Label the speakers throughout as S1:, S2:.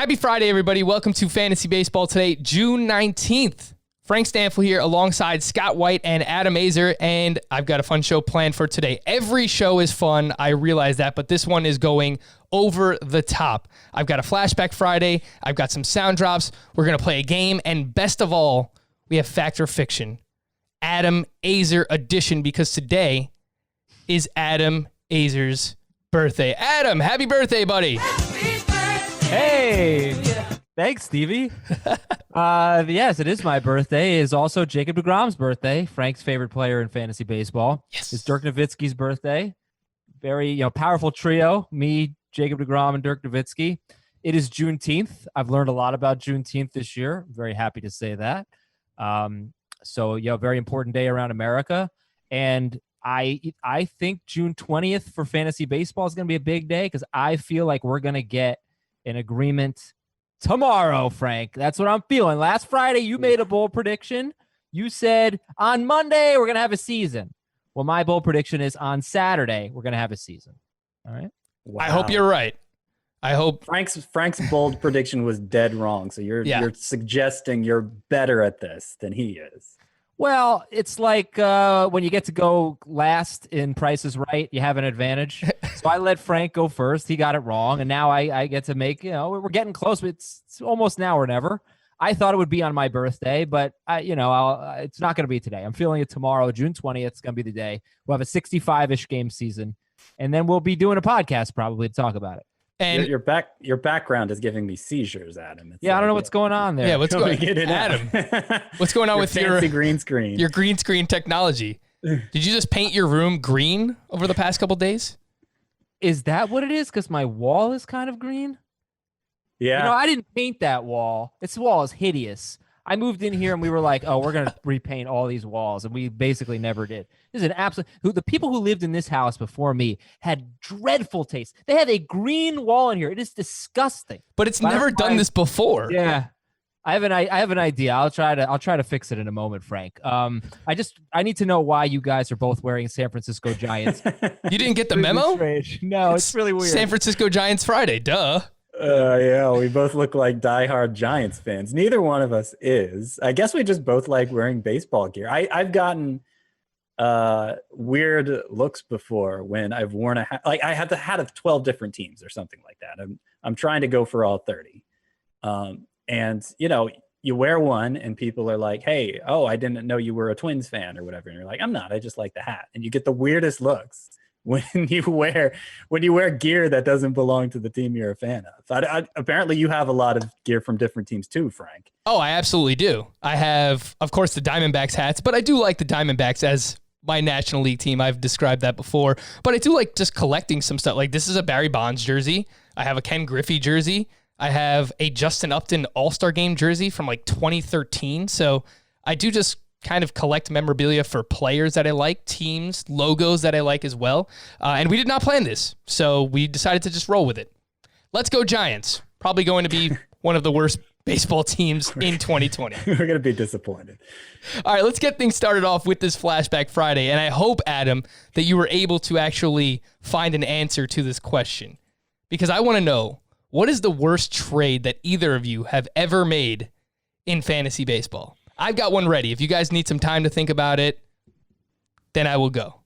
S1: Happy Friday, everybody. Welcome to Fantasy Baseball today, June 19th. Frank Stanfield here alongside Scott White and Adam Aizer, and I've got a fun show planned for today. Every show is fun, I realize that, but this one is going over the top. I've got a Flashback Friday, I've got some sound drops, we're going to play a game, and best of all, we have Fact or Fiction, Adam Aizer edition, because today is Adam Aizer's birthday. Adam, happy birthday, buddy.
S2: Happy birthday.
S3: Hey. Thanks, Stevie. Yes, it is my birthday. It is also Jacob deGrom's birthday, Frank's favorite player in fantasy baseball.
S1: Yes.
S3: It's Dirk Nowitzki's birthday. Very, powerful trio, me, Jacob deGrom, and Dirk Nowitzki. It is Juneteenth. I've learned a lot about Juneteenth this year. I'm very happy to say that. Very important day around America. And I think June 20th for fantasy baseball is going to be a big day because I feel like we're going to get an agreement tomorrow, Frank. That's what I'm feeling. Last Friday, you made a bold prediction. You said on Monday, we're going to have a season. Well, my bold prediction is on Saturday, we're going to have a season. All right.
S1: Wow. I hope you're right. I hope
S4: Frank's bold prediction was dead wrong. So you're suggesting you're better at this than he is.
S3: Well, it's like when you get to go last in Price is Right, you have an advantage. So I let Frank go first. He got it wrong. And now I get to make, we're getting close. It's almost now or never. I thought it would be on my birthday, but it's not going to be today. I'm feeling it tomorrow, June 20th. It's going to be the day. We'll have a 65-ish game season. And then we'll be doing a podcast probably to talk about it.
S1: And
S4: your background is giving me seizures, Adam.
S3: I don't know what's going on there.
S1: Yeah, what's going on, Adam? What's going on with your
S4: green screen?
S1: Your green screen technology. Did you just paint your room green over the past couple days?
S3: Is that what it is? Because my wall is kind of green.
S4: Yeah.
S3: I didn't paint that wall. This wall is hideous. I moved in here and we were like, oh, we're going to repaint all these walls. And we basically never did. This is an absolute... The people who lived in this house before me had dreadful taste. They have a green wall in here. It is disgusting.
S1: But it's never done this before.
S3: Yeah. I have an idea. I'll try to fix it in a moment, Frank. I need to know why you guys are both wearing San Francisco Giants.
S1: You didn't get the memo?
S3: No, it's really weird.
S1: San Francisco Giants Friday, duh.
S4: Yeah, we both look like diehard Giants fans. Neither one of us is. I guess we just both like wearing baseball gear. I've gotten weird looks before when I've worn a hat. Like I had the hat of 12 different teams or something like that. I'm trying to go for all 30. And you wear one and people are like, hey, I didn't know you were a Twins fan or whatever. And you're like, I'm not, I just like the hat. And you get the weirdest looks when you wear gear that doesn't belong to the team you're a fan of. Apparently you have a lot of gear from different teams too, Frank.
S1: Oh, I absolutely do. I have, of course, the Diamondbacks hats, but I do like the Diamondbacks as my National League team. I've described that before, but I do like just collecting some stuff. Like this is a Barry Bonds jersey. I have a Ken Griffey jersey. I have a Justin Upton All-Star Game jersey from like 2013. So I do just kind of collect memorabilia for players that I like, teams, logos that I like as well. And we did not plan this, so we decided to just roll with it. Let's go Giants. Probably going to be one of the worst baseball teams in 2020.
S4: We're going to be disappointed.
S1: All right, let's get things started off with this Flashback Friday. And I hope, Adam, that you were able to actually find an answer to this question. Because I want to know, what is the worst trade that either of you have ever made in fantasy baseball? I've got one ready. If you guys need some time to think about it, then I will go.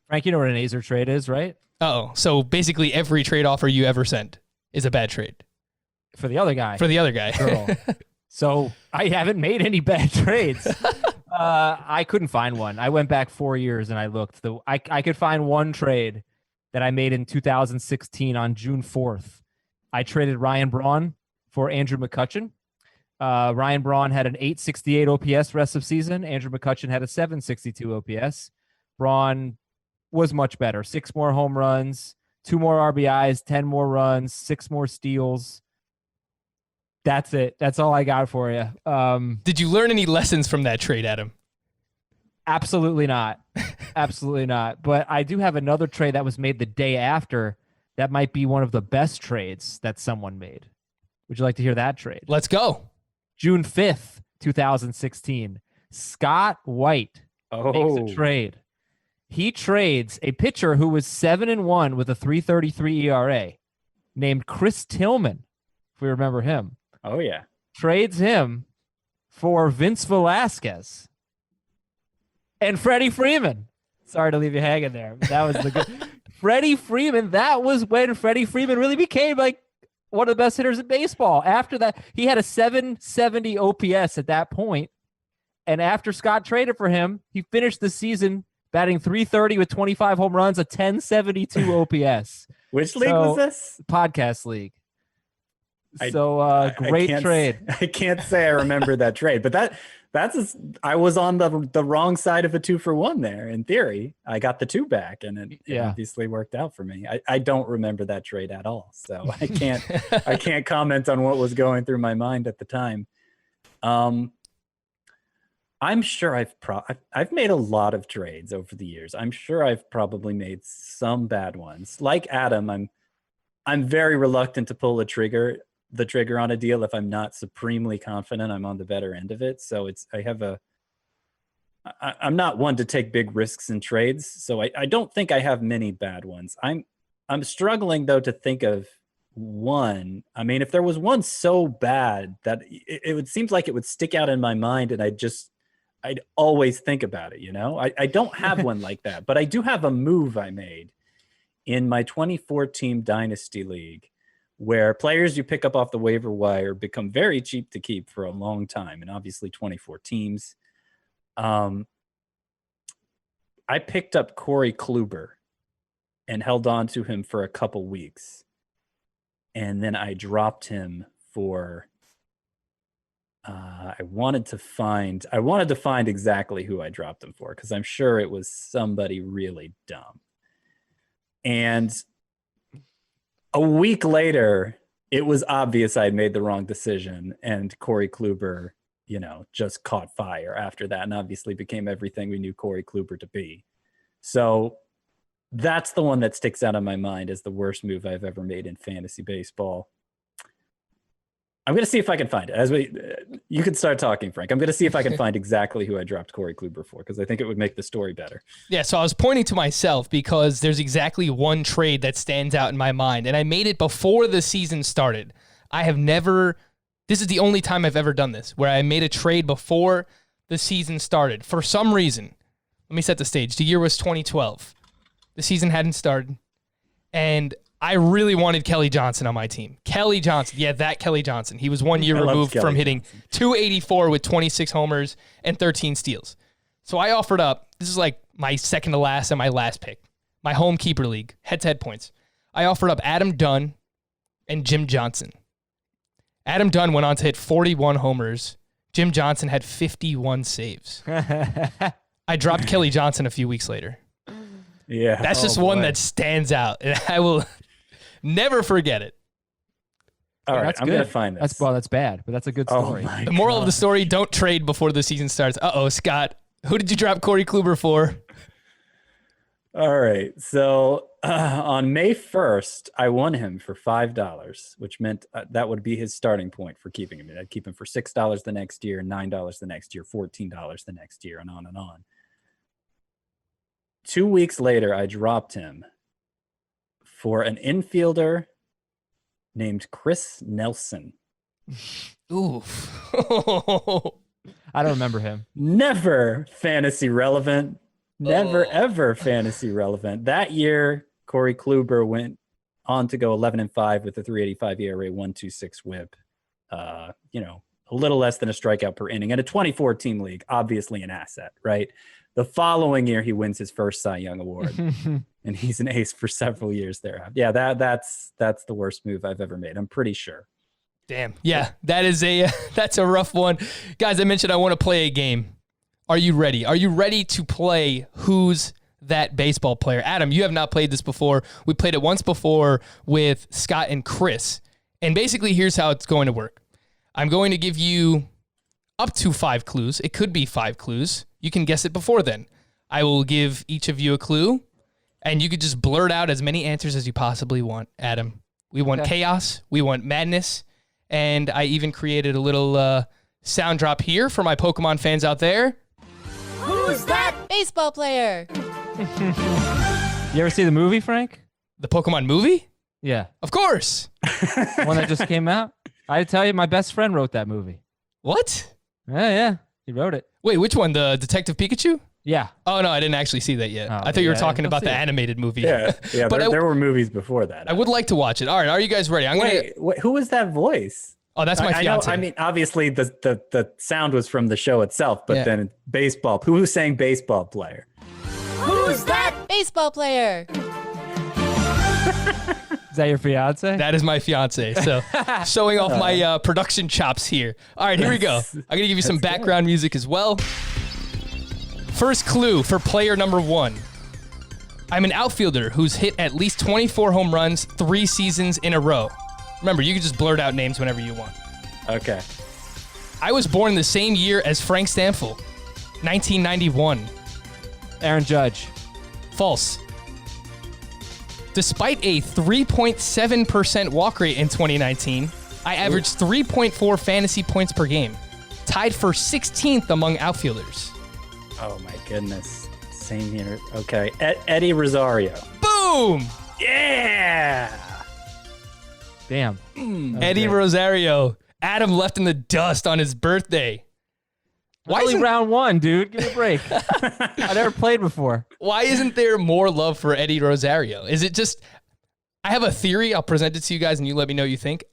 S3: Frank, you know what an Aizer trade is, right?
S1: Oh, so basically every trade offer you ever sent is a bad trade.
S3: For the other guy.
S1: For the other guy.
S3: Girl. So I haven't made any bad trades. I couldn't find one. I went back 4 years and I looked. I could find one trade that I made in 2016 on June 4th. I traded Ryan Braun for Andrew McCutchen. Ryan Braun had an 868 OPS rest of season. Andrew McCutchen had a 762 OPS. Braun was much better. 6 more home runs, 2 more RBIs, 10 more runs, 6 more steals. That's it. That's all I got for you.
S1: Did you learn any lessons from that trade, Adam?
S3: Absolutely not. Absolutely not. But I do have another trade that was made the day after. That might be one of the best trades that someone made. Would you like to hear that trade?
S1: Let's go.
S3: June 5th, 2016. Scott White makes a trade. He trades a pitcher who was 7-1 with a 3.33 ERA named Chris Tillman if we remember him.
S4: Oh, yeah.
S3: Trades him for Vince Velasquez and Freddie Freeman. Sorry to leave you hanging there. But that was the good. Freddie Freeman, that was when Freddie Freeman really became like one of the best hitters in baseball. After that, he had a 770 OPS at that point. And after Scott traded for him, he finished the season batting .330 with 25 home runs, a 1072 OPS.
S4: Which league was this?
S3: Podcast league. Great
S4: I
S3: trade.
S4: I can't say I remember that trade, but I was on the wrong side of a 2-for-1 there. In theory, I got the 2 back, and it obviously worked out for me. I don't remember that trade at all, so I can't comment on what was going through my mind at the time. I'm sure I've made a lot of trades over the years. I'm sure I've probably made some bad ones. Like Adam, I'm very reluctant to pull the trigger on a deal if I'm not supremely confident I'm on the better end of it. So I'm not one to take big risks in trades. So I don't think I have many bad ones. I'm struggling though to think of one. I mean, if there was one so bad that it would seem like it would stick out in my mind and I'd always think about it, I don't have one like that, but I do have a move I made in my 2014 Dynasty League where players you pick up off the waiver wire become very cheap to keep for a long time. And obviously 24 teams. I picked up Corey Kluber and held on to him for a couple weeks. And then I dropped him for, I wanted to find exactly who I dropped him for, because I'm sure it was somebody really dumb. And a week later, it was obvious I'd made the wrong decision, and Corey Kluber, just caught fire after that, and obviously became everything we knew Corey Kluber to be. So that's the one that sticks out in my mind as the worst move I've ever made in fantasy baseball. I'm going to see if I can find it. You can start talking, Frank. I'm going to see if I can find exactly who I dropped Corey Kluber for, because I think it would make the story better.
S1: Yeah, so I was pointing to myself because there's exactly one trade that stands out in my mind, and I made it before the season started. This is the only time I've ever done this, where I made a trade before the season started. For some reason, let me set the stage. The year was 2012. The season hadn't started, and I really wanted Kelly Johnson on my team. Kelly Johnson. Yeah, that Kelly Johnson. He was 1 year removed from hitting .284 with 26 homers and 13 steals. So I offered up, this is like my second to last and my last pick, my home keeper league, head-to-head points. I offered up Adam Dunn and Jim Johnson. Adam Dunn went on to hit 41 homers. Jim Johnson had 51 saves. I dropped Kelly Johnson a few weeks later.
S4: Yeah.
S1: That's just one that stands out, and I will never forget it.
S4: All right, I'm going to find this.
S3: That's bad, but that's a good story.
S1: The moral of the story, don't trade before the season starts. Uh-oh, Scott. Who did you drop Corey Kluber for?
S4: All right, so on May 1st, I won him for $5, which meant that would be his starting point for keeping him. I'd keep him for $6 the next year, $9 the next year, $14 the next year, and on and on. 2 weeks later, I dropped him for an infielder named Chris Nelson.
S1: Ooh.
S3: I don't remember him.
S4: Never fantasy relevant. Never, ever fantasy relevant. That year, Corey Kluber went on to go 11-5 with a 3.85 ERA, 1.26 WHIP. A little less than a strikeout per inning. And a 24-team league, obviously an asset, right? The following year, he wins his first Cy Young Award, and he's an ace for several years there. Yeah, that's the worst move I've ever made. I'm pretty sure.
S1: Damn. Yeah, that's a rough one. Guys, I mentioned I want to play a game. Are you ready? Are you ready to play Who's That Baseball Player? Adam, you have not played this before. We played it once before with Scott and Chris. And basically, here's how it's going to work. I'm going to give you up to 5 clues. It could be 5 clues. You can guess it before then. I will give each of you a clue, and you could just blurt out as many answers as you possibly want, Adam. We want chaos. We want madness. And I even created a little sound drop here for my Pokemon fans out there.
S2: Who's that baseball player?
S3: You ever see the movie, Frank?
S1: The Pokemon movie?
S3: Yeah.
S1: Of course.
S3: One that just came out? I tell you, my best friend wrote that movie.
S1: What?
S3: Yeah, he wrote it.
S1: Wait, which one? The Detective Pikachu?
S3: Yeah.
S1: Oh, no, I didn't actually see that yet.
S3: Oh,
S1: I thought you were
S3: yeah,
S1: talking
S3: you'll
S1: about the
S3: see it.
S1: animated movie.
S4: Yeah,
S1: But
S4: there were movies before that.
S1: I would like to watch it. All right, are you guys ready?
S4: Wait, who was that voice?
S1: Oh, that's my
S4: I know.
S1: fiance.
S4: I mean, obviously the sound was from the show itself, but
S1: Yeah.
S4: then baseball. Who was saying baseball player?
S2: Who's that baseball player?
S3: Is that your fiance?
S1: That is my fiance. So showing off my production chops here. All right, here we go. I'm going to give you some background music as well. First clue for player number 1. I'm an outfielder who's hit at least 24 home runs 3 seasons in a row. Remember, you can just blurt out names whenever you want.
S4: Okay.
S1: I was born the same year as Frank Stanfield, 1991.
S3: Aaron Judge.
S1: False. Despite a 3.7% walk rate in 2019, I averaged 3.4 fantasy points per game, tied for 16th among outfielders.
S4: Oh my goodness. Same here. Okay. Eddie Rosario.
S1: Boom!
S4: Yeah.
S3: Damn.
S1: Eddie Rosario. Adam left in the dust on his birthday. Why
S3: Only
S1: isn't,
S3: round 1, dude. Give me a break. I never played before.
S1: why isn't there more love for Eddie Rosario? Is it just... I have a theory. I'll present it to you guys and you let me know what you think.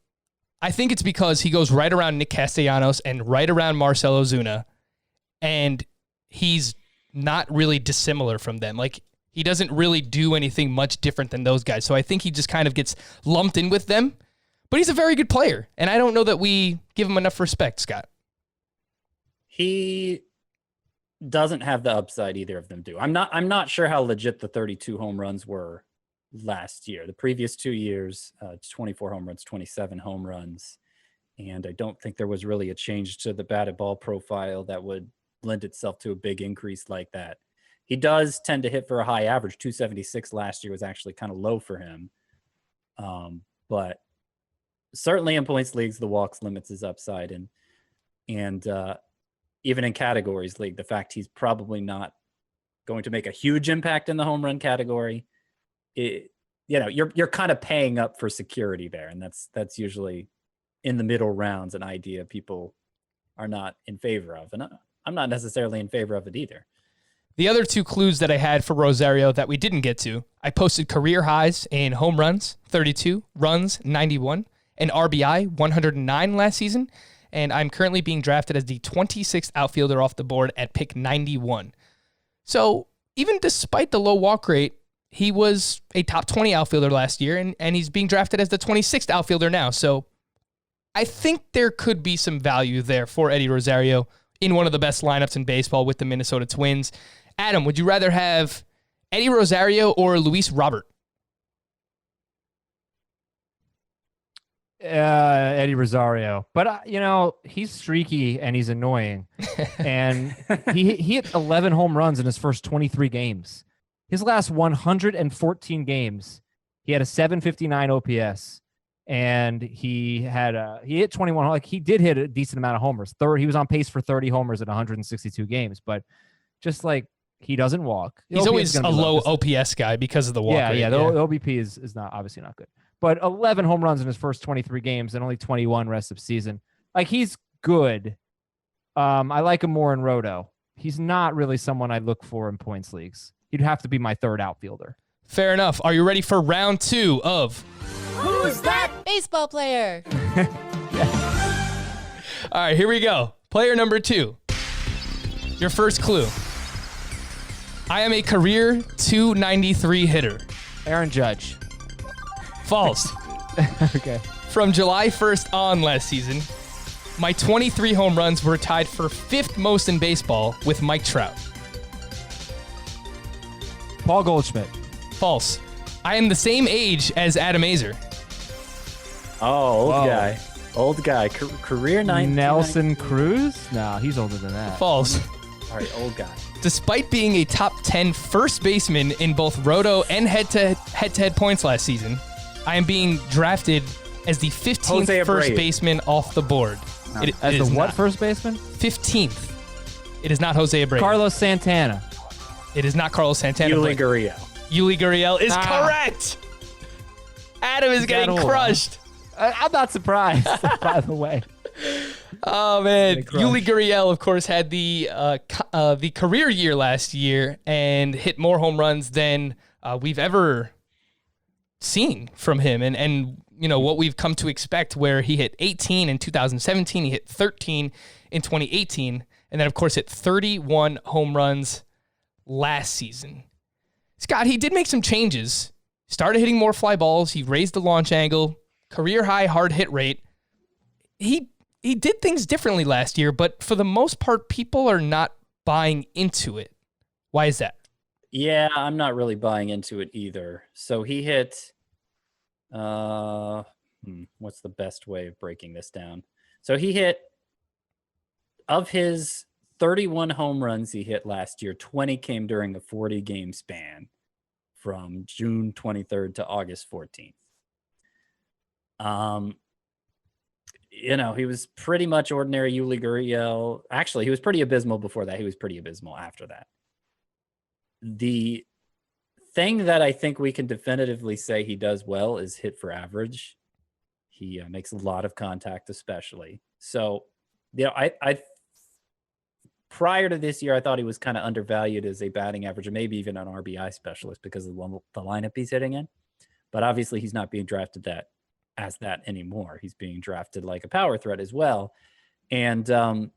S1: I think it's because he goes right around Nick Castellanos and right around Marcell Ozuna, and he's not really dissimilar from them. Like, he doesn't really do anything much different than those guys. So I think he just kind of gets lumped in with them. But he's a very good player, and I don't know that we give him enough respect, Scott.
S4: He doesn't have the upside either of them do. I'm not sure how legit the 32 home runs were last year. The previous 2 years, 24 home runs, 27 home runs. And I don't think there was really a change to the batted ball profile that would lend itself to a big increase like that. He does tend to hit for a high average. 276 last year was actually kind of low for him. But certainly in points leagues, the walks limits his upside. And even in categories league, the fact he's probably not going to make a huge impact in the home run category, you're kind of paying up for security there. And that's usually in the middle rounds, an idea people are not in favor of. And I'm not necessarily in favor of it either.
S1: The other 2 clues that I had for Rosario that we didn't get to, I posted career highs in home runs, 32, runs, 91, and RBI, 109 last season. And I'm currently being drafted as the 26th outfielder off the board at pick 91. So even despite the low walk rate, he was a top 20 outfielder last year, and he's being drafted as the 26th outfielder now. So I think there could be some value there for Eddie Rosario in one of the best lineups in baseball with the Minnesota Twins. Adam, would you rather have Eddie Rosario or Luis Robert?
S3: Eddie Rosario, but he's streaky and he's annoying, and he hit 11 home runs in his first 23 games. His last 114 games, he had a 759 OPS, and he hit 21. Like, he did hit a decent amount of homers. He was on pace for 30 homers in 162 games, but just like, he doesn't walk.
S1: He's always a low OPS guy because of the walk rate.
S3: Yeah. The OBP is not obviously not good. But 11 home runs in his first 23 games and only 21 rest of season. Like, he's good. I like him more in Roto. He's not really someone I look for in points leagues. He'd have to be my third outfielder.
S1: Fair enough. Are you ready for round 2 of...
S2: Who's that baseball player?
S1: All right, here we go. Player number 2. Your first clue. I am a career 293 hitter.
S3: Aaron Judge.
S1: False.
S3: Okay.
S1: From July 1st on last season, my 23 home runs were tied for 5th most in baseball with Mike Trout.
S3: Paul Goldschmidt.
S1: False. I am the same age as Adam Aizer.
S4: Oh,
S3: Whoa.
S4: guy. Old guy. Career 9.
S3: Nelson Cruz? No, he's older than that.
S1: False.
S4: All right, old guy.
S1: Despite being a top 10 first baseman in both roto and head-to-head points last season, I am being drafted as the 15th
S4: Jose
S1: first
S4: Abreu.
S1: baseman off the board.
S4: No.
S1: It
S3: As
S1: is
S3: the what
S1: not.
S3: first baseman?
S1: 15th. It is not Jose Abreu.
S3: Carlos Santana.
S1: It is not Carlos Santana.
S4: Yuli
S1: but
S4: Gurriel.
S1: Yuli Gurriel is
S3: Ah.
S1: correct. Adam is
S3: He's
S1: getting
S3: that old,
S1: crushed.
S3: I'm not surprised, by the way.
S1: Oh man, Yuli Gurriel, of course, had the career year last year and hit more home runs than we've ever seen from him, and you know what we've come to expect, where he hit 18 in 2017, he hit 13 in 2018, and then of course hit 31 home runs last season. Scott, he did make some changes. Started hitting more fly balls. He raised the launch angle, career high hard hit rate. He did things differently last year, but for the most part, people are not buying into it. Why is that?
S4: Yeah, I'm not really buying into it either. So he hit, what's the best way of breaking this down? So he hit, of his 31 home runs he hit last year, 20 came during a 40-game span from June 23rd to August 14th. You know, he was pretty much ordinary Yuli Gurriel. Actually, he was pretty abysmal before that. He was pretty abysmal after that. The thing that I think we can definitively say he does well is hit for average. He makes a lot of contact, especially. So, you know, I prior to this year, I thought he was kind of undervalued as a batting average, or maybe even an RBI specialist because of the lineup he's hitting in. But obviously, he's not being drafted as that anymore. He's being drafted like a power threat as well. And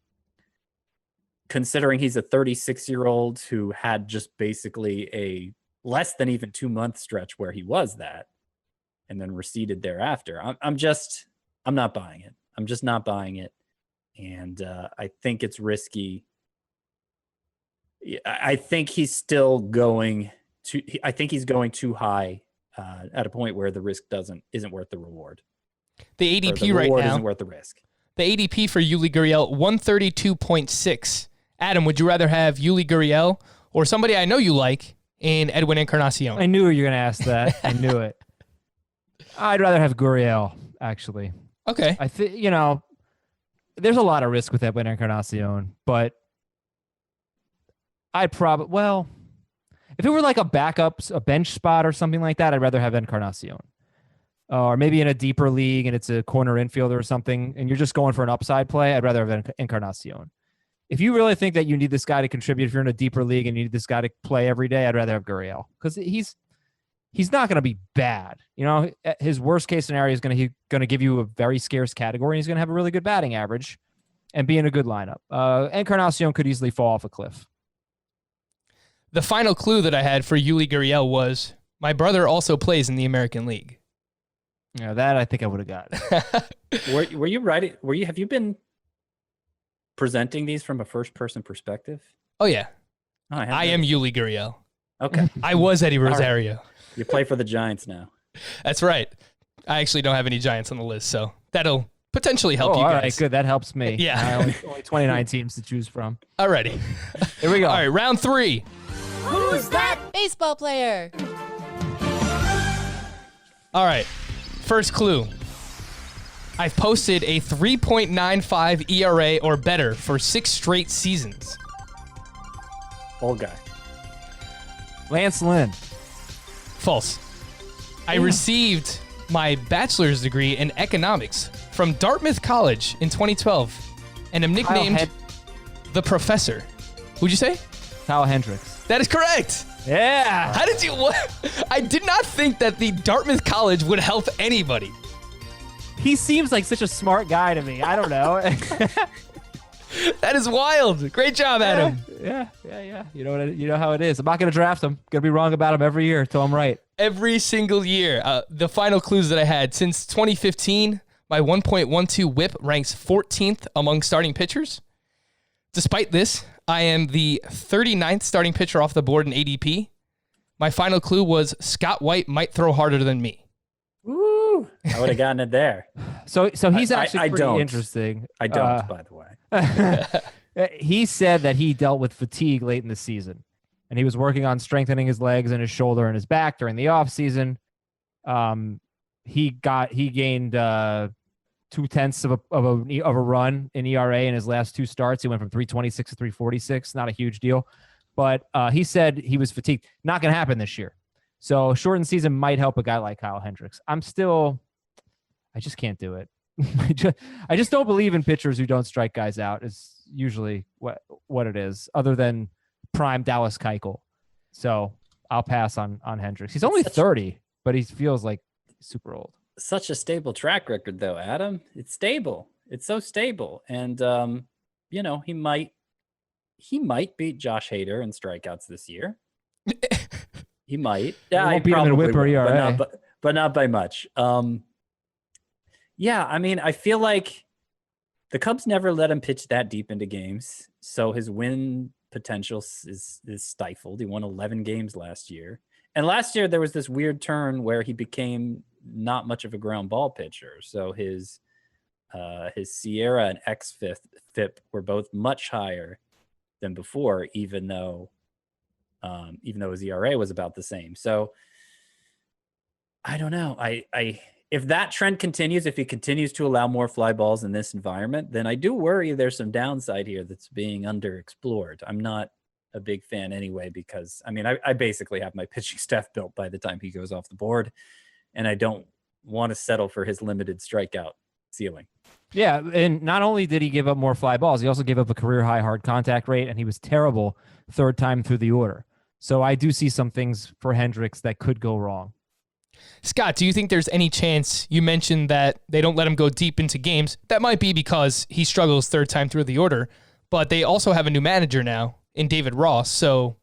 S4: considering he's a 36-year-old who had just basically a less than even 2-month stretch where he was that and then receded thereafter, I'm not buying it. I'm just not buying it. And I think it's risky. I think he's still going too high at a point where the risk isn't worth the reward.
S1: The ADP
S4: the
S1: right
S4: reward
S1: now
S4: isn't worth the risk.
S1: The ADP for Yuli Gurriel, 132.6. Adam, would you rather have Yuli Gurriel or somebody I know you like in Edwin Encarnacion?
S3: I knew you were going to ask that. I knew it. I'd rather have Gurriel, actually.
S1: Okay.
S3: I think, you know, there's a lot of risk with Edwin Encarnacion, but I'd probably, well, if it were like a backup, a bench spot or something like that, I'd rather have Encarnacion. Or maybe in a deeper league and it's a corner infielder or something, and you're just going for an upside play, I'd rather have Encarnacion. If you really think that you need this guy to contribute, if you're in a deeper league and you need this guy to play every day, I'd rather have Gurriel because he's not going to be bad. You know, his worst case scenario is going to give you a very scarce category. And he's going to have a really good batting average and be in a good lineup. Encarnacion could easily fall off a cliff.
S1: The final clue that I had for Yuli Gurriel was my brother also plays in the American League.
S3: Yeah, that I think I would have got.
S4: Were you writing? Have you been presenting these from a first-person perspective?
S1: Oh yeah,
S4: I
S1: am Yuli Gurriel.
S4: Okay,
S1: I was Eddie Rosario.
S4: Right. You play for the Giants now.
S1: That's right. I actually don't have any Giants on the list, so that'll potentially help you guys.
S3: All right, good. That helps me.
S1: Yeah,
S3: only 29 teams to choose from.
S1: Alrighty,
S3: here we go.
S1: All right, round 3.
S2: Who's that baseball player?
S1: All right, first clue. I've posted a 3.95 ERA or better for 6 straight seasons.
S4: Old guy.
S3: Lance Lynn.
S1: False. I received my bachelor's degree in economics from Dartmouth College in 2012 and am nicknamed the Professor. Who'd you say?
S3: Kyle Hendricks.
S1: That is correct.
S3: Yeah.
S1: How did you? What? I did not think that the Dartmouth College would help anybody.
S3: He seems like such a smart guy to me. I don't know.
S1: That is wild. Great job, Adam.
S3: Yeah. You know how it is. I'm not going to draft him. Going to be wrong about him every year until I'm right.
S1: Every single year. The final clues that I had since 2015, my 1.12 WHIP ranks 14th among starting pitchers. Despite this, I am the 39th starting pitcher off the board in ADP. My final clue was Scott White might throw harder than me.
S4: Woo! I would have gotten it there.
S3: So he's actually
S4: I
S3: pretty
S4: don't.
S3: interesting.
S4: I don't, by the way.
S3: He said that he dealt with fatigue late in the season, and he was working on strengthening his legs and his shoulder and his back during the offseason. He gained 0.2 of a run in ERA in his last 2 starts. He went from 326 to 346. Not a huge deal, but he said he was fatigued. Not going to happen this year. So shortened season might help a guy like Kyle Hendricks. I I just can't do it. I just don't believe in pitchers who don't strike guys out. Is usually what it is, other than prime Dallas Keuchel. So I'll pass on Hendricks. He's only 30, but he feels like super old.
S4: Such a stable track record, though, Adam. It's stable. It's so stable, and he might beat Josh Hader in strikeouts this year. He might. Yeah,
S3: won't beat him in whip or ERA,
S4: but not by much. Yeah, I mean, I feel like the Cubs never let him pitch that deep into games, so his win potential is stifled. He won 11 games last year. And last year there was this weird turn where he became not much of a ground ball pitcher. So his Sierra and xFIP were both much higher than before, even though his ERA was about the same. So I don't know. I if that trend continues, if he continues to allow more fly balls in this environment, then I do worry there's some downside here that's being underexplored. I'm not a big fan anyway, because I mean, I basically have my pitching staff built by the time he goes off the board, and I don't want to settle for his limited strikeout ceiling.
S3: Yeah, and not only did he give up more fly balls, he also gave up a career high hard contact rate, and he was terrible third time through the order. So I do see some things for Hendricks that could go wrong.
S1: Scott, do you think there's any chance, you mentioned that they don't let him go deep into games? That might be because he struggles third time through the order, but they also have a new manager now in David Ross. So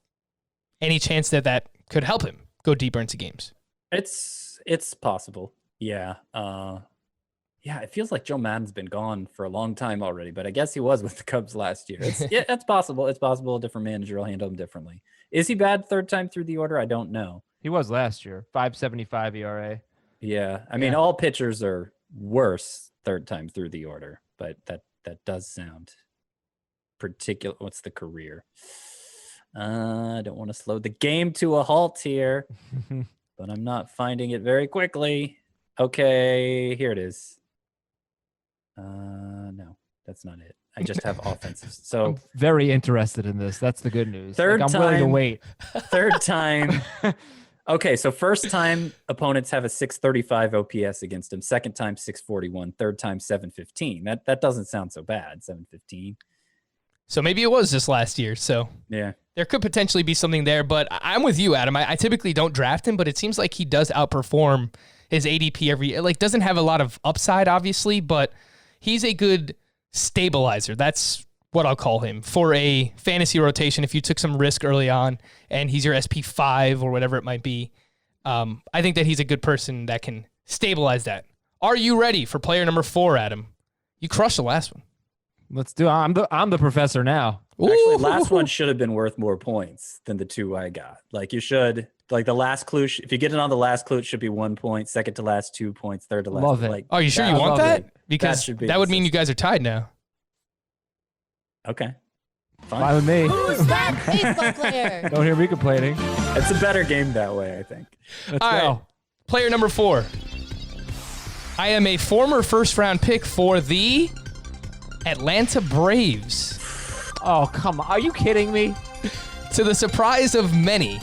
S1: any chance that could help him go deeper into games?
S4: It's possible. Yeah. Yeah, it feels like Joe Maddon's been gone for a long time already, but I guess he was with the Cubs last year. It's possible. It's possible a different manager will handle him differently. Is he bad third time through the order? I don't know.
S3: He was last year, 5.75 ERA.
S4: Yeah, I mean, all pitchers are worse third time through the order, but that does sound particular. What's the career? I don't want to slow the game to a halt here, but I'm not finding it very quickly. Okay, here it is. No, that's not it. I just have offensive. So
S3: I'm very interested in this. That's the good news.
S4: I'm
S3: willing to wait.
S4: Third time. Okay, so first time opponents have a 635 OPS against him. Second time 641. Third time 715. That doesn't sound so bad. 715.
S1: So maybe it was just last year. So
S4: yeah,
S1: there could potentially be something there. But I'm with you, Adam. I typically don't draft him, but it seems like he does outperform his ADP every year. Like, doesn't have a lot of upside, obviously, but he's a good stabilizer. That's what I'll call him for a fantasy rotation. If you took some risk early on and he's your SP5 or whatever it might be, I think that he's a good person that can stabilize that. Are you ready for player number 4, Adam? You crushed the last one.
S3: Let's do it. I'm the professor now.
S4: Actually, last one should have been worth more points than the 2 I got. Like, you should, like, the last clue, if you get it on the last clue, it should be 1 point. Second to last, 2 points. Third to last.
S3: Love it.
S4: Like,
S1: Oh, you sure you want that? Because
S4: that,
S1: that would mean you guys are tied now.
S4: Okay.
S3: Fine with me.
S2: Who's that baseball player?
S3: Don't hear me complaining.
S4: It's a better game that way, I think.
S3: Let's
S1: All
S3: go.
S1: right. Player number 4. I am a former first-round pick for the Atlanta Braves.
S3: Oh, come on. Are you kidding me?
S1: To the surprise of many,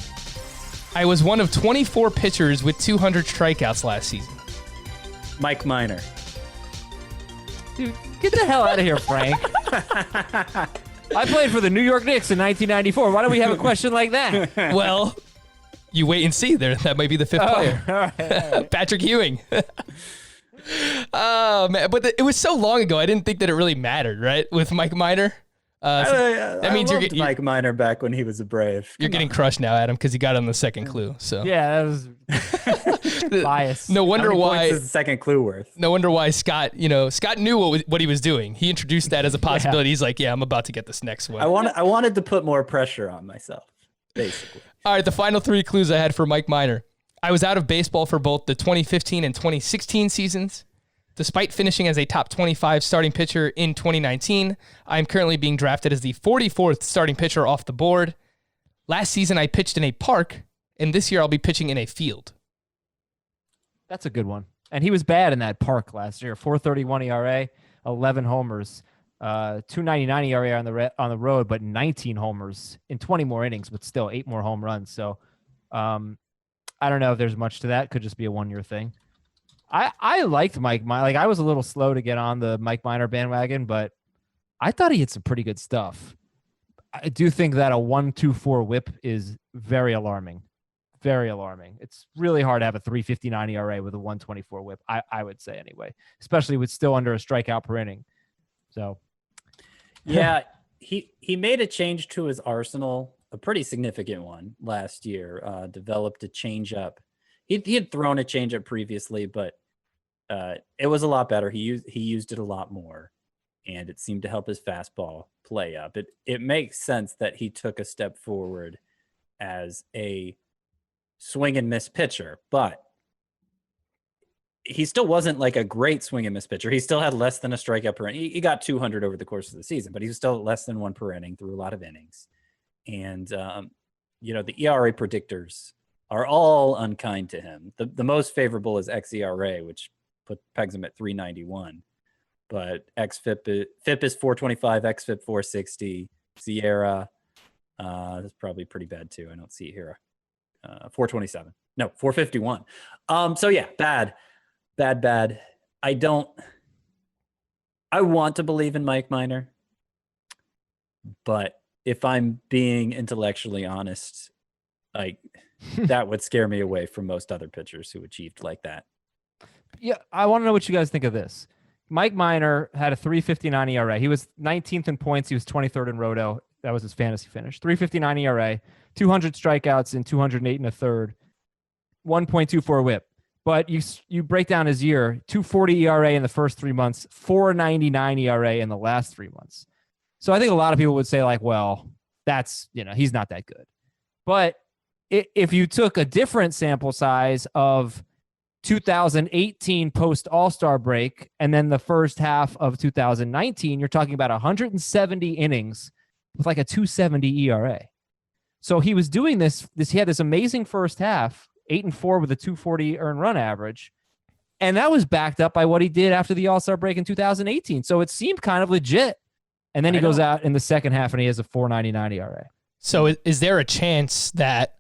S1: I was one of 24 pitchers with 200 strikeouts last season.
S4: Mike Minor.
S3: Dude, get the hell out of here, Frank. I played for the New York Knicks in 1994. Why don't we have a question like that?
S1: Well, you wait and see. There, that might be the 5th player.
S3: All right.
S1: Patrick Ewing. Oh, man. But it was so long ago, I didn't think that it really mattered, right? With Mike Minor.
S4: That means you're Mike Minor back when he was a Brave.
S1: You're getting crushed now, Adam, because you got on the second clue. So
S3: Yeah, that was biased.
S1: no wonder
S4: How many
S1: why.
S4: points is the second clue worth?
S1: No wonder why Scott knew what he was doing. He introduced that as a possibility. He's like, yeah, I'm about to get this next one.
S4: I wanted to put more pressure on myself, basically.
S1: All right, the final 3 clues I had for Mike Minor. I was out of baseball for both the 2015 and 2016 seasons. Despite finishing as a top 25 starting pitcher in 2019, I am currently being drafted as the 44th starting pitcher off the board. Last season, I pitched in a park, and this year I'll be pitching in a field.
S3: That's a good one. And he was bad in that park last year. 4.31 ERA, 11 homers, 2.99 ERA on the road, but 19 homers in 20 more innings, but still 8 more home runs. So I don't know if there's much to that. Could just be a 1-year thing. I liked Mike Minor. Like I was a little slow to get on the Mike Minor bandwagon, but I thought he had some pretty good stuff. I do think that a 1.24 whip is very alarming. Very alarming. It's really hard to have a 3.59 ERA with a 1.24 whip, I would say anyway, especially with still under a strikeout per inning. So,
S4: yeah, he made a change to his arsenal, a pretty significant one last year. Developed a changeup. He had thrown a changeup previously, but it was a lot better. He used it a lot more, and it seemed to help his fastball play up. It makes sense that he took a step forward as a swing and miss pitcher, but he still wasn't like a great swing and miss pitcher. He still had less than a strikeout per inning. He got 200 over the course of the season, but he was still less than 1 per inning through a lot of innings. And, the ERA predictors are all unkind to him. The most favorable is xERA, which pegs him at 391. But FIP is 425, xFIP 460, Sierra, that's probably pretty bad too. I don't see it here. 427. No, 451. So yeah, bad. I want to believe in Mike Minor, but if I'm being intellectually honest, like that would scare me away from most other pitchers who achieved like that.
S3: Yeah, I want to know what you guys think of this. Mike Minor had a 3.59 ERA. He was 19th in points. He was 23rd in Roto. That was his fantasy finish. 3.59 ERA, 200 strikeouts in 208 and a third, 1.24 whip. But you break down his year, 2.40 ERA in the first 3 months, 4.99 ERA in the last 3 months. So I think a lot of people would say like, well, that's, he's not that good. But if you took a different sample size of 2018 post All-Star break and then the first half of 2019, you're talking about 170 innings with like a 2.70 ERA. So he was doing this. He had this amazing first half, 8-4 with a 2.40 earned run average, and that was backed up by what he did after the All-Star break in 2018. So it seemed kind of legit. And then he goes out in the second half and he has a 4.99 ERA.
S1: So is there a chance that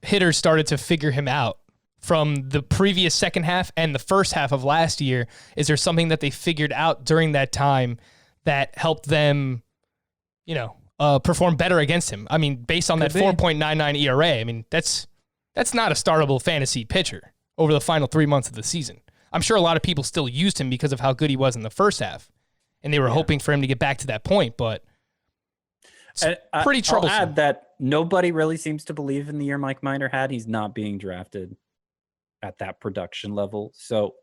S1: hitters started to figure him out from the previous second half and the first half of last year? Is there something that they figured out during that time that helped them, perform better against him? I mean, based on that 4.99 ERA, I mean, that's not a startable fantasy pitcher over the final 3 months of the season. I'm sure a lot of people still used him because of how good he was in the first half, and they were hoping for him to get back to that point, but it's pretty troublesome.
S4: I'll add that nobody really seems to believe in the year Mike Minor had. He's not being drafted at that production level. So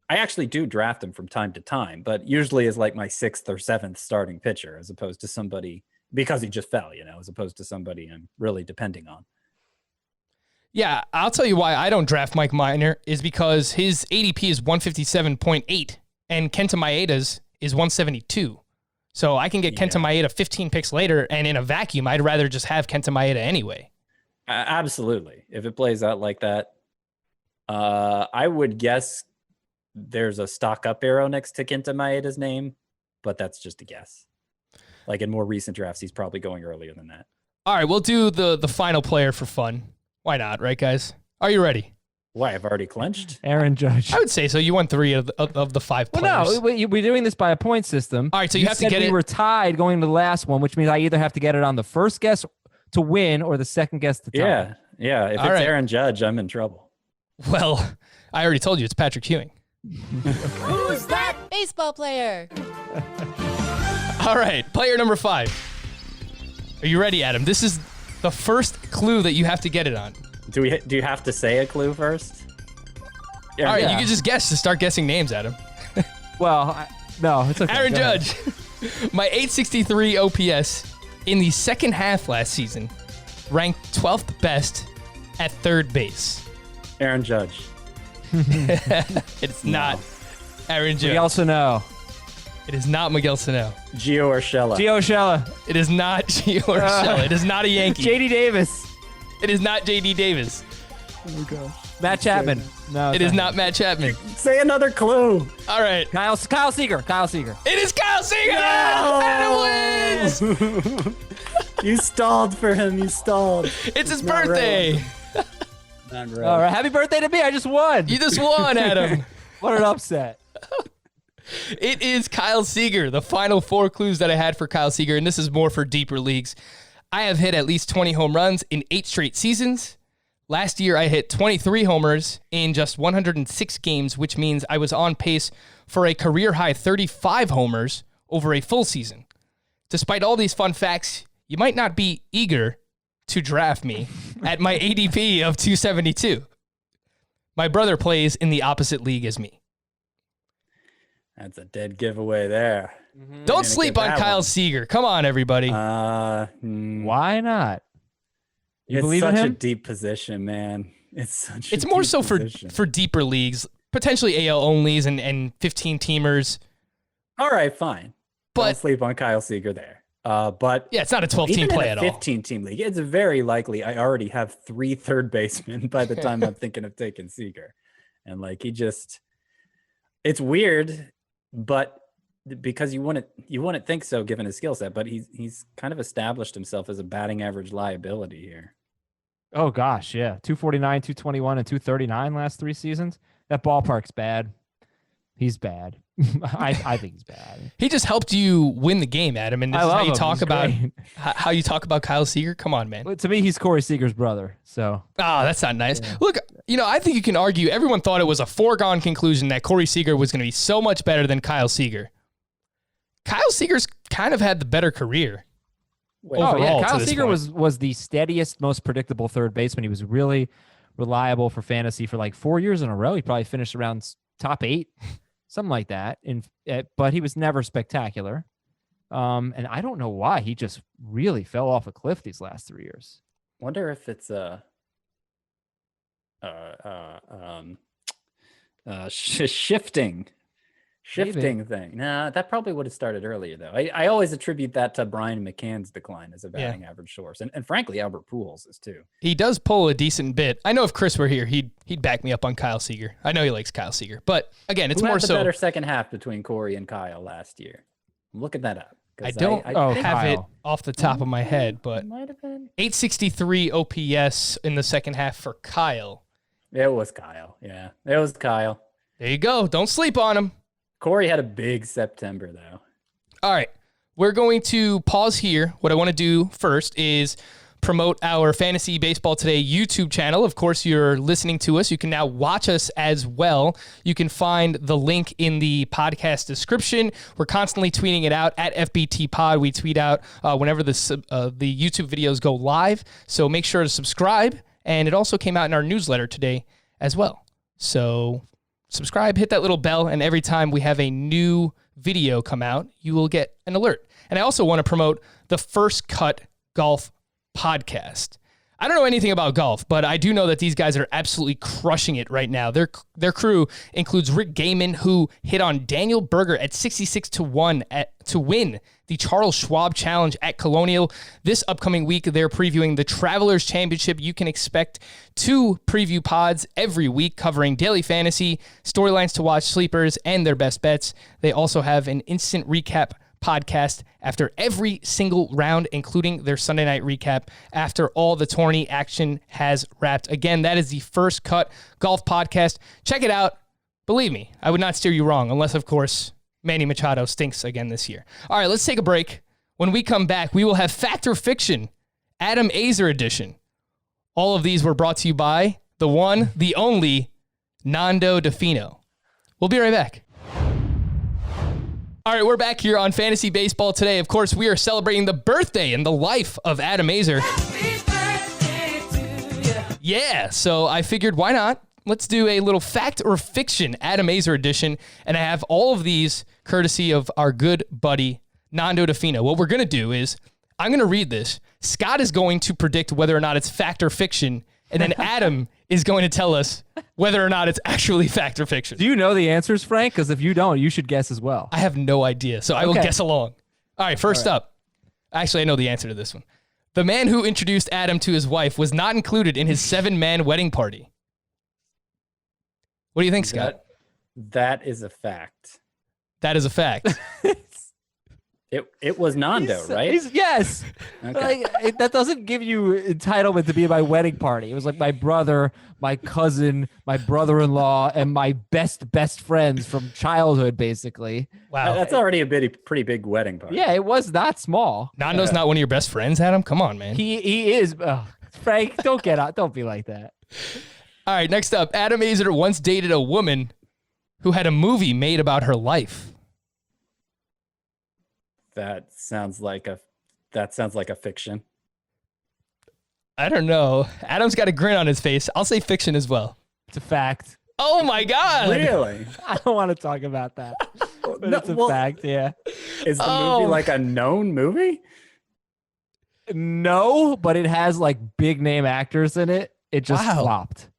S4: I actually do draft him from time to time, but usually as like my 6th or 7th starting pitcher, as opposed to somebody, because he just fell, as opposed to somebody I'm really depending on.
S1: Yeah, I'll tell you why I don't draft Mike Minor is because his ADP is 157.8 and Kenta Maeda's is 172. So I can get Kenta Maeda 15 picks later, and in a vacuum, I'd rather just have Kenta Maeda anyway.
S4: Absolutely. If it plays out like that, I would guess there's a stock up arrow next to Kenta Maeda's name, but that's just a guess. Like in more recent drafts, he's probably going earlier than that.
S1: All right, we'll do the final player for fun. Why not, right, guys? Are you ready?
S4: Why, I've already clinched?
S3: Aaron Judge.
S1: I would say so. You won 3 of the 5 players.
S3: Well, no, we're doing this by a point system.
S1: All right, so you have to get it.
S3: We were tied going to the last one, which means I either have to get it on the first guess to win or the second guess to tie.
S4: Yeah. If it's Aaron Judge, I'm in trouble.
S1: Well, I already told you it's Patrick Ewing.
S2: Who's that baseball player?
S1: All right, player number 5. Are you ready, Adam? This is the first clue that you have to get it on.
S4: Do you have to say a clue first?
S1: All right, you can just guess to start guessing names, Adam.
S3: Well, no, it's okay.
S1: Aaron Judge. My 863 OPS in the second half last season ranked 12th best at third base.
S4: Aaron Judge.
S1: It's not Aaron Judge.
S3: Miguel Sano.
S1: It is not Miguel Sano.
S4: Gio Urshela.
S3: Gio Urshela.
S1: It is not Gio Urshela. It is not a Yankee.
S3: JD Davis.
S1: It is not JD Davis.
S3: Oh my gosh. Matt Chapman. No,
S1: it is not Matt Chapman.
S4: Say another clue.
S1: All right.
S3: Kyle Seager. Kyle Seager.
S1: It is Kyle Seager.
S4: No!
S1: Adam wins.
S4: You stalled for him. You stalled.
S1: It's his birthday.
S4: Not really.
S3: All right, happy birthday to me. I just won.
S1: You just won, Adam.
S3: What an upset.
S1: It is Kyle Seager, the final 4 clues that I had for Kyle Seager, and this is more for deeper leagues. I have hit at least 20 home runs in 8 straight seasons. Last year, I hit 23 homers in just 106 games, which means I was on pace for a career-high 35 homers over a full season. Despite all these fun facts, you might not be eager to draft me at my ADP of 272. My brother plays in the opposite league as me.
S4: That's a dead giveaway there.
S1: Don't sleep on Kyle
S4: one.
S1: Seager. Come on, everybody.
S3: Why not? You
S4: It's
S3: believe in
S4: such a
S3: him?
S4: deep position, man.
S1: It's more
S4: deep
S1: so
S4: position.
S1: for deeper leagues, potentially AL onlys and 15 teamers.
S4: All right, fine.
S1: But-
S4: Don't sleep on Kyle Seager there. But
S1: Yeah, it's not a 12-team
S4: even
S1: play
S4: in
S1: at
S4: a
S1: all.
S4: 15-team league, it's very likely I already have 3 third basemen by the time I'm thinking of taking Seager. And like it's weird, but because you wouldn't think so given his skill set, but he's kind of established himself as a batting average liability here.
S3: Oh, gosh, yeah. 249, 221, and 239 last 3 seasons. That ballpark's bad. He's bad. I think he's bad.
S1: He just helped you win the game, Adam. And this
S3: I
S1: is how
S3: love
S1: you
S3: him.
S1: talk
S3: He's
S1: about
S3: great.
S1: how you talk about Kyle Seager. Come on, man.
S3: Well, to me, he's Corey Seager's brother. So
S1: Oh, that's not nice. Look, I think you can argue. Everyone thought it was a foregone conclusion that Corey Seager was going to be so much better than Kyle Seager. Kyle Seager's kind of had the better career. Overall, to
S3: Kyle
S1: this
S3: Seager
S1: point.
S3: was the steadiest, most predictable third baseman. He was really reliable for fantasy for like 4 years in a row. He probably finished around top 8, something like that. But he was never spectacular. And I don't know why he just really fell off a cliff these last 3 years.
S4: Wonder if it's shifting thing. Nah, that probably would have started earlier though. I always attribute that to Brian McCann's decline as a batting average source, and frankly Albert Pujols is too.
S1: He does pull a decent bit. I know if Chris were here, he'd back me up on Kyle Seager. I know he likes Kyle Seager, but again, it's
S4: Who
S1: more
S4: had the
S1: so.
S4: better second half between Corey and Kyle last year. I'm looking that up. 'Cause
S1: I don't
S4: think
S1: have it
S3: Kyle.
S1: off the top of my head, but
S4: it might have been.
S1: 863 OPS in the second half for Kyle.
S4: It was Kyle. Yeah, it was Kyle.
S1: There you go. Don't sleep on him.
S4: Corey had a big September though.
S1: All right. We're going to pause here. What I want to do first is promote our Fantasy Baseball Today YouTube channel. Of course, you're listening to us. You can now watch us as well. You can find the link in the podcast description. We're constantly tweeting it out at FBT Pod. We tweet out whenever the YouTube videos go live. So make sure to subscribe. And it also came out in our newsletter today as well. So subscribe, hit that little bell, and every time we have a new video come out, you will get an alert. And I also want to promote the First Cut Golf podcast. I don't know anything about golf, but I do know that these guys are absolutely crushing it right now. Their crew includes Rick Gaiman, who hit on Daniel Berger at 66-1 to win the Charles Schwab Challenge at Colonial. This upcoming week, they're previewing the Travelers Championship. You can expect 2 preview pods every week covering daily fantasy, storylines to watch, sleepers, and their best bets. They also have an instant recap podcast after every single round, including their Sunday night recap after all the tourney action has wrapped. Again, that is the First Cut Golf Podcast. Check it out. Believe me, I would not steer you wrong, unless, of course, Manny Machado stinks again this year. All right, let's take a break. When we come back, we will have Fact or Fiction, Adam Aizer edition. All of these were brought to you by the one, the only, Nando DeFino. We'll be right back. All right, we're back here on Fantasy Baseball Today. Of course, we are celebrating the birthday and the life of Adam Aizer. Yeah, so I figured, why not? Let's do a little Fact or Fiction Adam Aizer edition, and I have all of these courtesy of our good buddy, Nando DeFino. What we're going to do is, I'm going to read this. Scott is going to predict whether or not it's fact or fiction, and then Adam is going to tell us whether or not it's actually fact or fiction.
S3: Do you know the answers, Frank? Because if you don't, you should guess as well.
S1: I have no idea, so I will guess along. All right, first up. Actually, I know the answer to this one. The man who introduced Adam to his wife was not included in his 7-man wedding party. What do you think, Scott?
S4: That is a fact.
S1: That is a fact.
S4: It was Nando, right?
S3: Yes.
S4: Okay.
S3: Like, that doesn't give you entitlement to be at my wedding party. It was like my brother, my cousin, my brother-in-law, and my best friends from childhood, basically.
S1: Wow.
S4: That's already a pretty big wedding party.
S3: Yeah, it was not small.
S1: Nando's not one of your best friends, Adam? Come on, man.
S3: He is. Frank, don't get out. Don't be like that.
S1: All right, next up. Adam Aizer once dated a woman who had a movie made about her life.
S4: That sounds like a fiction.
S1: I don't know. Adam's got a grin on his face. I'll say fiction as well.
S3: It's a fact.
S1: Oh my God.
S4: Really?
S3: I don't want to talk about that. But
S4: No,
S3: it's a
S4: well,
S3: fact, yeah.
S4: Is the movie like a known movie?
S3: No, but it has like big name actors in it. It just
S1: Wow.
S3: flopped.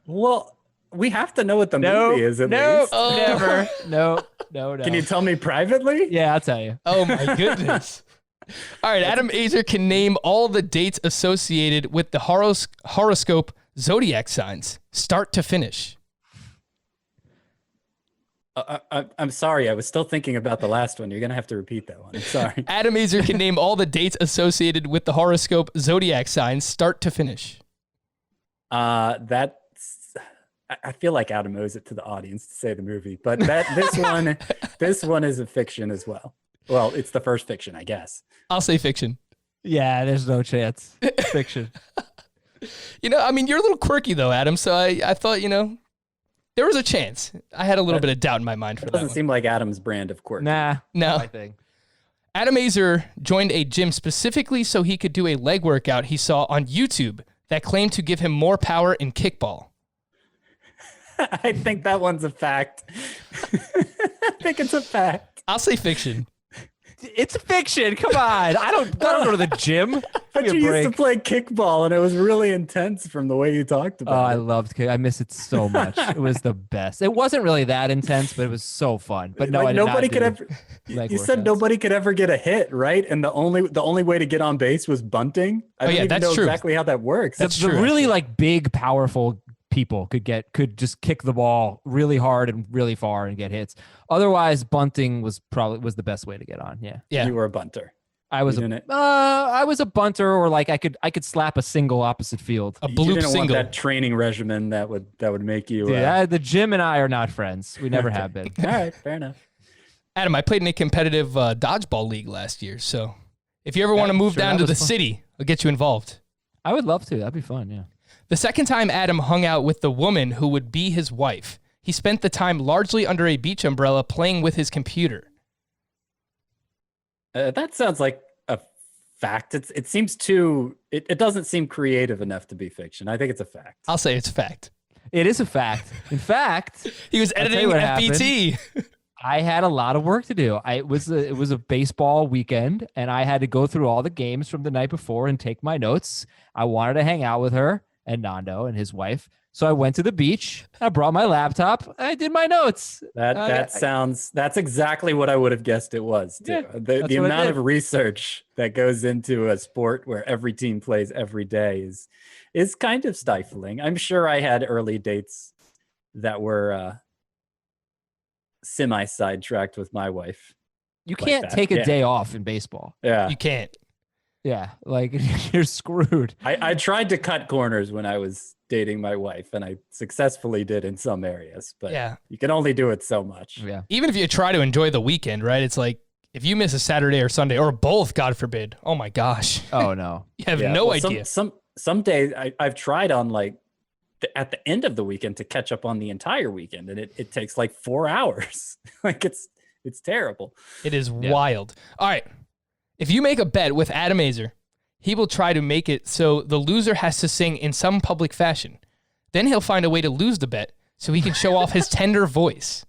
S4: Well, we have to know what the movie is at least.
S1: Oh.
S3: Never. No.
S4: Can you tell me privately?
S3: Yeah, I'll tell you.
S1: Oh my goodness. All right, Adam Aizer can name all the dates associated with the horoscope zodiac signs, start to finish.
S4: I'm sorry. I was still thinking about the last one. You're going to have to repeat that one. I'm sorry.
S1: Adam Aizer can name all the dates associated with the horoscope zodiac signs, start to finish.
S4: I feel like Adam owes it to the audience to say the movie, but this one is a fiction as well. Well, it's the first fiction, I guess.
S1: I'll say fiction.
S3: Yeah, there's no chance. Fiction.
S1: You know, I mean, you're a little quirky though, Adam. So I thought, there was a chance. I had a little bit of doubt in my mind for
S4: It
S1: that
S4: doesn't
S1: one.
S4: seem like Adam's brand of quirk.
S3: Nah.
S1: No.
S3: My thing.
S1: Adam Aizer joined a gym specifically so he could do a leg workout he saw on YouTube that claimed to give him more power in kickball.
S4: I think that one's a fact. I think it's a fact.
S1: I'll say fiction.
S3: It's a fiction. Come on. I don't go to the gym.
S4: But
S3: Give
S4: you
S3: me a
S4: used to
S3: break.
S4: play kickball, and it was really intense from the way you talked
S3: Oh,
S4: about
S3: I
S4: it.
S3: loved kick. I miss it so much. It was the best. It wasn't really that intense, but it was so fun. But no,
S4: Like,
S3: I did
S4: nobody
S3: not
S4: could
S3: do
S4: ever.
S3: leg
S4: You said
S3: workouts.
S4: nobody could ever get a hit, right? And the only way to get on base was bunting. I
S1: Oh,
S4: don't
S1: yeah,
S4: even
S1: that's
S4: know
S1: true.
S4: exactly how that works.
S1: That's
S3: the
S1: true,
S3: really
S1: actually.
S3: like big, powerful people could just kick the ball really hard and really far and get hits. Otherwise, bunting was the best way to get on. Yeah,
S1: Yeah.
S4: You were a bunter.
S3: I was
S4: You didn't-
S3: I was a bunter, or like I could slap a single opposite field.
S1: A
S4: You
S1: bloop
S4: didn't want
S1: single.
S4: that training regimen that would make you.
S3: Dude, the gym and I are not friends. We never have been.
S4: All right, fair enough.
S1: Adam, I played in a competitive dodgeball league last year. So if you ever want to move
S3: sure,
S1: down
S3: that
S1: to the
S3: was fun.
S1: city, I'll get you involved.
S3: I would love to. That'd be fun. Yeah.
S1: The second time Adam hung out with the woman who would be his wife, he spent the time largely under a beach umbrella playing with his computer.
S4: That sounds like a fact. It seems too. It doesn't seem creative enough to be fiction. I think it's a fact.
S1: I'll say it's a fact.
S3: It is a fact. In fact,
S1: He was
S3: I'll tell
S1: editing
S3: you what
S1: FBT.
S3: I had a lot of work to do. It was a baseball weekend, and I had to go through all the games from the night before and take my notes. I wanted to hang out with her and Nando and his wife, so I went to the beach. I brought my laptop. And I did my notes.
S4: That's exactly what I would have guessed it was too.
S3: Yeah,
S4: the
S3: that's what I
S4: amount
S3: did.
S4: of research that goes into a sport where every team plays every day is kind of stifling. I'm sure I had early dates that were semi sidetracked with my wife.
S3: You
S4: Like
S3: can't
S4: that,
S3: take a
S4: yeah.
S3: day off in baseball.
S4: Yeah.
S1: You can't.
S3: Yeah, like you're screwed.
S4: I tried to cut corners when I was dating my wife, and I successfully did in some areas, but
S1: Yeah.
S4: you can only do it so much.
S3: Yeah.
S1: Even if you try to enjoy the weekend, right? It's like if you miss a Saturday or Sunday or both, God forbid. Oh my gosh.
S3: Oh no.
S1: You have
S4: Yeah,
S1: no
S4: well,
S1: idea.
S4: Some days I've tried on like at the end of the weekend to catch up on the entire weekend, and it takes like 4 hours. Like it's terrible.
S1: It is wild. All right. If you make a bet with Adam Aizer, he will try to make it so the loser has to sing in some public fashion. Then he'll find a way to lose the bet so he can show off his tender voice.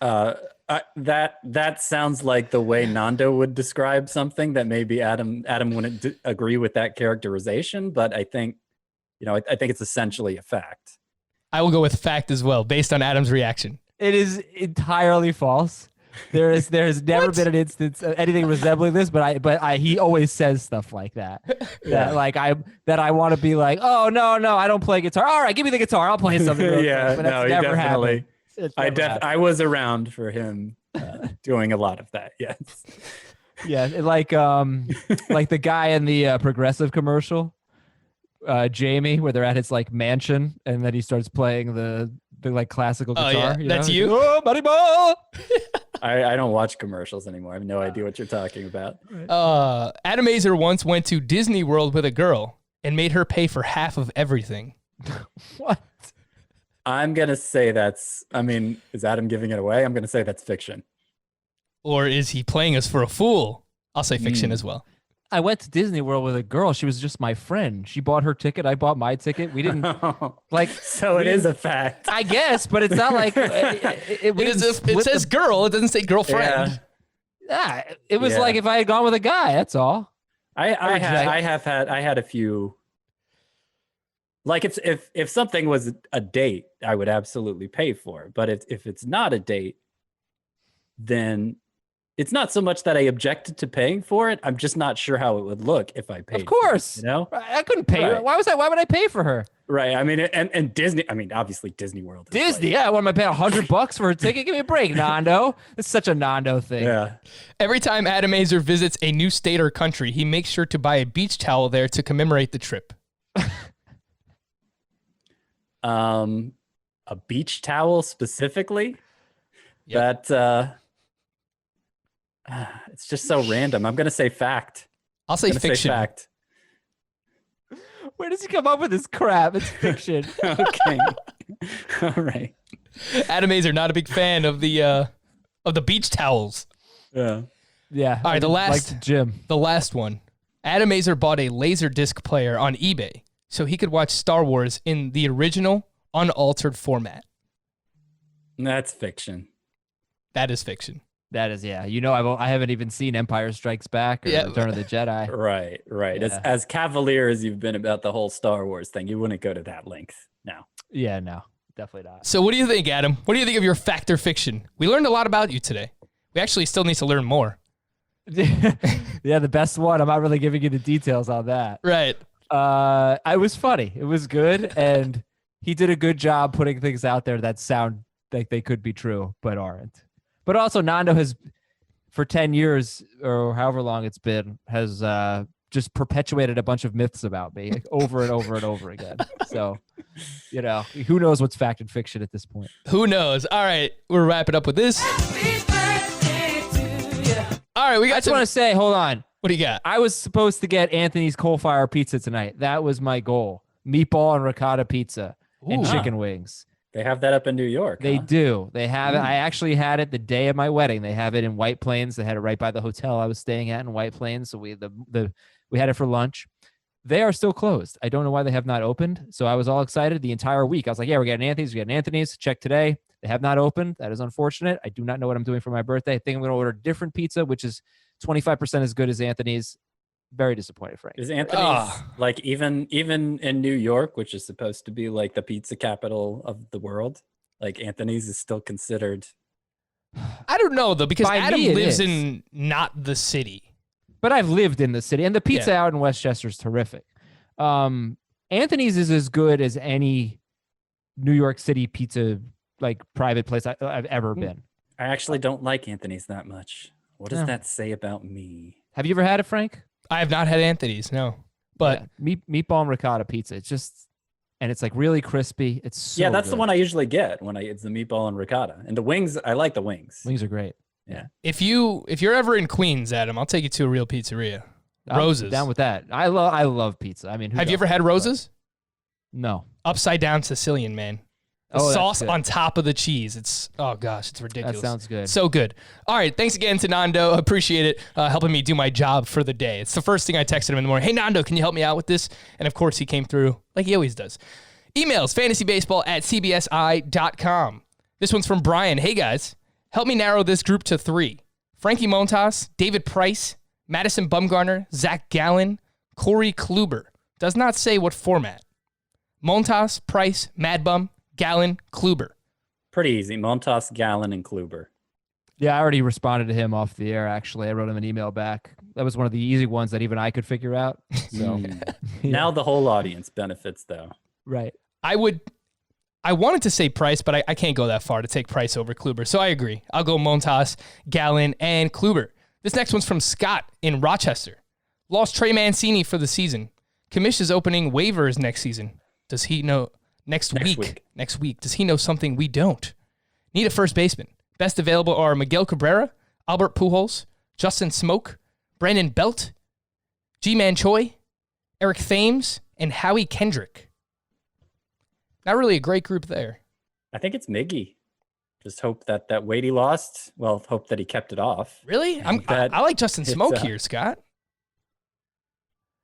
S4: That sounds like the way Nando would describe something that maybe Adam wouldn't agree with that characterization, but I think I think it's essentially a fact.
S1: I will go with fact as well, based on Adam's reaction.
S3: It is entirely false. There has never
S1: What?
S3: been an instance of anything resembling this, but he always says stuff like that.
S4: Yeah.
S3: That I want to be like, oh no, I don't play guitar. All right, give me the guitar. I'll play something. real
S4: Yeah,
S3: quick. But that's
S4: no, he
S3: never
S4: definitely.
S3: happened. It's never happened.
S4: I was around for him doing a lot of that. Yes.
S3: Yeah, like the guy in the Progressive commercial, Jamie, where they're at his like mansion, and then he starts playing the like classical guitar.
S1: Yeah. That's
S3: know?
S1: you?
S3: Oh, buddy ball.
S4: I don't watch commercials anymore. I have no idea what you're talking about.
S1: Adam Aizer once went to Disney World with a girl and made her pay for half of everything.
S3: What?
S4: I'm going to say is Adam giving it away? I'm going to say that's fiction.
S1: Or is he playing us for a fool? I'll say fiction as well.
S3: I went to Disney World with a girl. She was just my friend. She bought her ticket. I bought my ticket. We didn't like.
S4: So it is a fact.
S3: I guess, but it's not like
S1: It says girl. It doesn't say girlfriend.
S3: Yeah, it was like if I had gone with a guy. That's all.
S4: I had a few. Like if something was a date, I would absolutely pay for it. But if it's not a date, then it's not so much that I objected to paying for it. I'm just not sure how it would look if I paid.
S3: Of course,
S4: for it, you know,
S3: I couldn't pay her. Why would I pay for her?
S4: Right. I mean, and Disney. I mean, obviously Disney World.
S3: Disney. Yeah. What am I paying $100 for a ticket? Give me a break, Nando. It's such a Nando thing.
S4: Yeah.
S1: Every time Adam Aizer visits a new state or country, he makes sure to buy a beach towel there to commemorate the trip.
S4: A beach towel specifically.
S1: Yep.
S4: That it's just so random. I'm gonna say fact.
S1: I'll say fiction.
S4: Fact.
S3: Where does he come up with this crap? It's fiction.
S4: Okay. All right.
S1: Adam Aizer, not a big fan of the beach towels.
S4: Yeah.
S3: Yeah.
S1: All right, the last one. Adam Aizer bought a Laserdisc player on eBay so he could watch Star Wars in the original, unaltered format.
S4: That's fiction.
S1: That is fiction.
S3: That is, yeah. You know, I haven't even seen Empire Strikes Back or Return of the Jedi.
S4: Right.
S3: Yeah.
S4: As cavalier as you've been about the whole Star Wars thing, you wouldn't go to that length. No.
S3: Yeah, no, definitely not.
S1: So what do you think, Adam? What do you think of your fact or fiction? We learned a lot about you today. We actually still need to learn more.
S3: Yeah, the best one. I'm not really giving you the details on that.
S1: Right.
S3: It was funny. It was good, and he did a good job putting things out there that sound like they could be true but aren't. But also, Nando has, for 10 years or however long it's been, has just perpetuated a bunch of myths about me over and over and over again. So, you know, who knows what's fact and fiction at this point?
S1: Who knows? All right, we're wrapping up with this. All right,
S3: I just want to say, hold on.
S1: What do you got?
S3: I was supposed to get Anthony's Coal Fire Pizza tonight. That was my goal. Meatball and ricotta pizza and chicken wings.
S4: They have that up in New York.
S3: They do. They have it. I actually had it the day of my wedding. They have it in White Plains. They had it right by the hotel I was staying at in White Plains. So we had it for lunch. They are still closed. I don't know why they have not opened. So I was all excited the entire week. I was like, yeah, we're getting Anthony's. We're getting Anthony's. Check today. They have not opened. That is unfortunate. I do not know what I'm doing for my birthday. I think I'm going to order a different pizza, which is 25% as good as Anthony's. Very disappointed, Frank.
S4: Is Anthony's like even in New York, which is supposed to be like the pizza capital of the world, like Anthony's is still considered?
S1: I don't know though, because Adam lives
S3: is.
S1: in not the city.
S3: But I've lived in the city, and the pizza out in Westchester is terrific. Anthony's is as good as any New York City pizza like private place I've ever been.
S4: I actually don't like Anthony's that much. What does that say about me?
S3: Have you ever had it, Frank?
S1: I have not had Anthony's, no. But
S3: meatball and ricotta pizza. It's just, and it's like really crispy. It's so
S4: that's
S3: good.
S4: the one I usually get it's the meatball and ricotta. And the wings, I like the wings.
S3: Wings are great.
S4: Yeah.
S1: If you're ever in Queens, Adam, I'll take you to a real pizzeria. Roses.
S3: I'm down with that. I love pizza. I mean,
S1: have you ever had Roses?
S3: No.
S1: Upside down Sicilian, man. The sauce on top of the cheese. It's ridiculous.
S3: That sounds good.
S1: So good. All right. Thanks again to Nando. Appreciate it. Helping me do my job for the day. It's the first thing I texted him in the morning. Hey, Nando, can you help me out with this? And of course, he came through like he always does. Emails, fantasybaseball@cbsi.com. This one's from Brian. Hey, guys, help me narrow this group to 3. Frankie Montas, David Price, Madison Bumgarner, Zach Gallen, Corey Kluber. Does not say what format. Montas, Price, Mad Bum, Gallen, Kluber.
S4: Pretty easy. Montas, Gallen, and Kluber.
S3: Yeah, I already responded to him off the air, actually. I wrote him an email back. That was one of the easy ones that even I could figure out. So
S4: Now the whole audience benefits, though.
S3: Right.
S1: I would I wanted to say Price, but I can't go that far to take Price over Kluber. So I agree. I'll go Montas, Gallen, and Kluber. This next one's from Scott in Rochester. Lost Trey Mancini for the season. Commish is opening waivers next season. Does he know next week? Next week. Does he know something we don't? Need a first baseman. Best available are Miguel Cabrera, Albert Pujols, Justin Smoke, Brandon Belt, G-Man Choi, Eric Thames, and Howie Kendrick. Not really a great group there.
S4: I think it's Miggy. Just hope that weight he lost. Well, hope that he kept it off.
S1: Really? I like Justin Smoke here, Scott.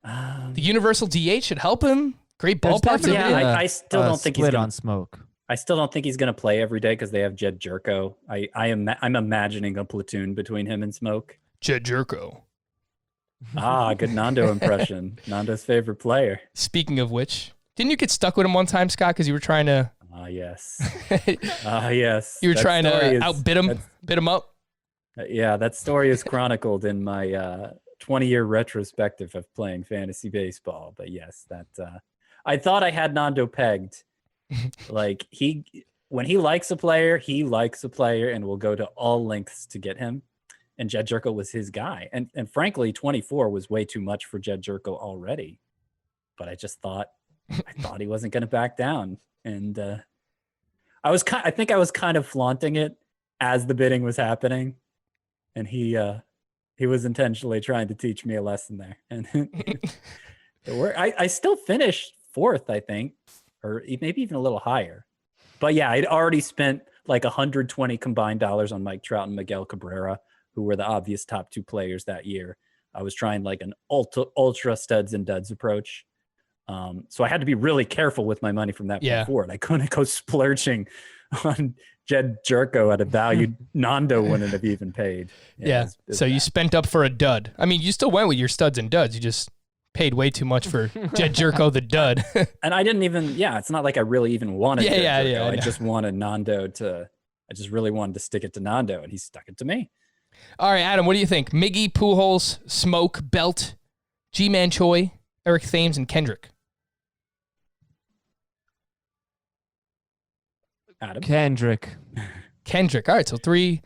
S1: The universal DH should help him. Great ballpark.
S4: I still don't think he's
S3: on Smoke.
S4: I still don't think he's going to play every day because they have Jed Jerko. I'm imagining a platoon between him and Smoke.
S1: Jed Jerko.
S4: Good Nando impression. Nando's favorite player.
S1: Speaking of which, didn't you get stuck with him one time, Scott, because you were trying to...
S4: Yes. Yes.
S1: You were trying to outbid him, bid him up?
S4: Yeah, that story is chronicled in my 20-year retrospective of playing fantasy baseball. But yes, I thought I had Nando pegged. Like when he likes a player and will go to all lengths to get him. And Jed Jerko was his guy. And frankly, 24 was way too much for Jed Jerko already. But I thought he wasn't going to back down. And I think I was kind of flaunting it as the bidding was happening. And he was intentionally trying to teach me a lesson there. And I still finished fourth, I think, or maybe even a little higher. But yeah, I'd already spent like 120 combined dollars on Mike Trout and Miguel Cabrera, who were the obvious top two players that year. I was trying like an ultra studs and duds approach. So I had to be really careful with my money from that point forward. I couldn't go splurging on Jed Jerko at a value Nando wouldn't have even paid.
S1: So you spent up for a dud. I mean, you still went with your studs and duds. You just paid way too much for Jed Jerko the dud.
S4: And I didn't even, it's not like I really even wanted Jed Jerko. I just wanted Nando I just really wanted to stick it to Nando, and he stuck it to me.
S1: All right, Adam, what do you think? Miggy, Pujols, Smoke, Belt, G-Man Choi, Eric Thames, and Kendrick.
S4: Adam?
S3: Kendrick.
S1: All right, so three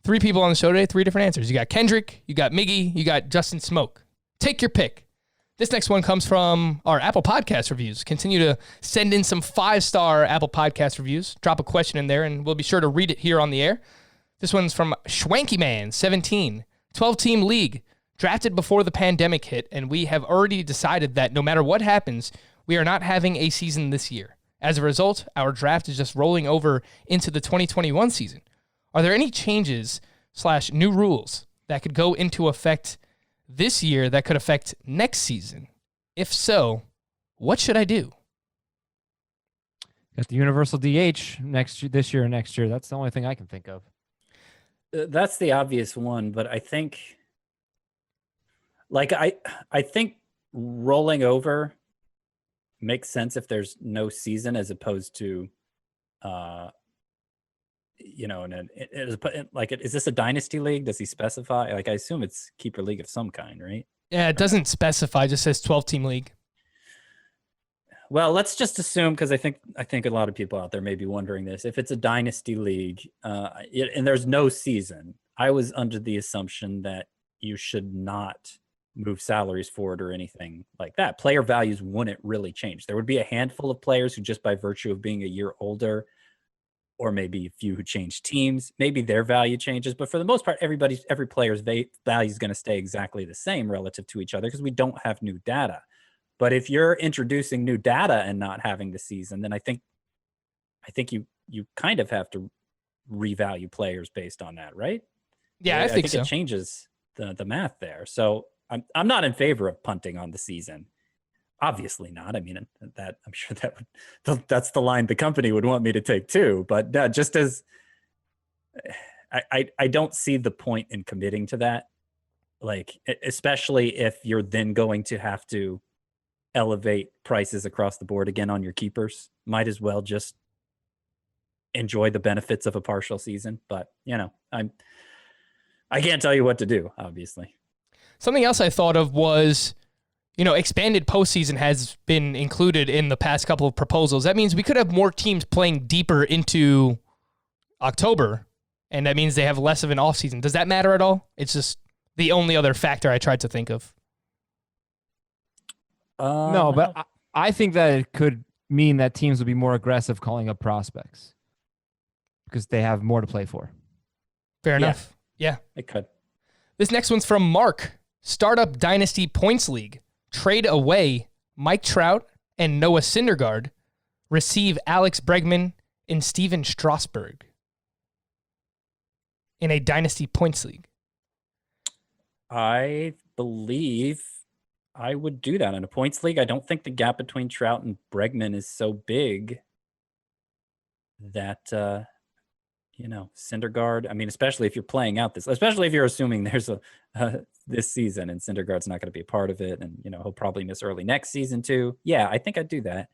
S1: people on the show today, three different answers. You got Kendrick, you got Miggy, you got Justin Smoke. Take your pick. This next one comes from our Apple Podcast reviews. Continue to send in some 5-star Apple Podcast reviews. Drop a question in there, and we'll be sure to read it here on the air. This one's from Schwanky Man, 17, 12-team league, drafted before the pandemic hit, and we have already decided that no matter what happens, we are not having a season this year. As a result, our draft is just rolling over into the 2021 season. Are there any changes / new rules that could go into effect this year that could affect next season? If so, what should I do?
S3: Got the universal DH this year or next year. That's the only thing I can think of.
S4: That's the obvious one, but I think, I think rolling over makes sense if there's no season, as opposed to, is this a dynasty league? Does he specify? Like, I assume it's keeper league of some kind, right?
S1: Yeah, it doesn't specify. It just says 12-team league.
S4: Well, let's just assume, because I think a lot of people out there may be wondering this. If it's a dynasty league and there's no season, I was under the assumption that you should not move salaries forward or anything like that. Player values wouldn't really change. There would be a handful of players who, just by virtue of being a year older, or maybe a few who change teams, maybe their value changes. But for the most part, every player's value is going to stay exactly the same relative to each other, because we don't have new data. But if you're introducing new data and not having the season, then I think you kind of have to revalue players based on that, right?
S1: Yeah, I think so.
S4: It changes the math there. So I'm not in favor of punting on the season. Obviously not. I mean, that I'm sure that's the line the company would want me to take too. But just as I don't see the point in committing to that, like, especially if you're then going to have to elevate prices across the board again on your keepers. Might as well just enjoy the benefits of a partial season. But I can't tell you what to do, obviously.
S1: Something else I thought of was expanded postseason has been included in the past couple of proposals. That means we could have more teams playing deeper into October, and that means they have less of an offseason. Does that matter at all? It's just the only other factor I tried to think of.
S3: No, but I think that it could mean that teams will be more aggressive calling up prospects because they have more to play for.
S1: Fair enough. Yeah.
S4: It could.
S1: This next one's from Mark. Startup Dynasty Points League. Trade away Mike Trout and Noah Syndergaard. Receive Alex Bregman and Steven Strasburg in a Dynasty Points League.
S4: I believe I would do that in a points league. I don't think the gap between Trout and Bregman is so big that, Syndergaard, I mean, especially if you're playing out this, especially if you're assuming there's this season and Syndergaard's not going to be a part of it. And, he'll probably miss early next season too. Yeah, I think I'd do that.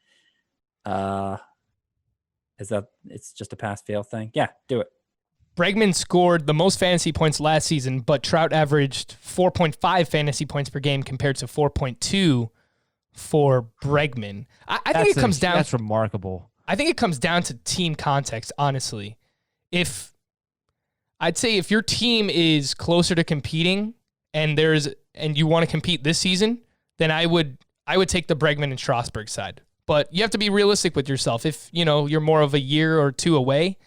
S4: It's just a pass fail thing? Yeah, do it.
S1: Bregman scored the most fantasy points last season, but Trout averaged 4.5 fantasy points per game compared to 4.2 for Bregman. I think it comes down.
S3: That's remarkable.
S1: I think it comes down to team context, honestly. I'd say if your team is closer to competing and you want to compete this season, then I would take the Bregman and Strasburg side. But you have to be realistic with yourself. If you're more of a year or two away.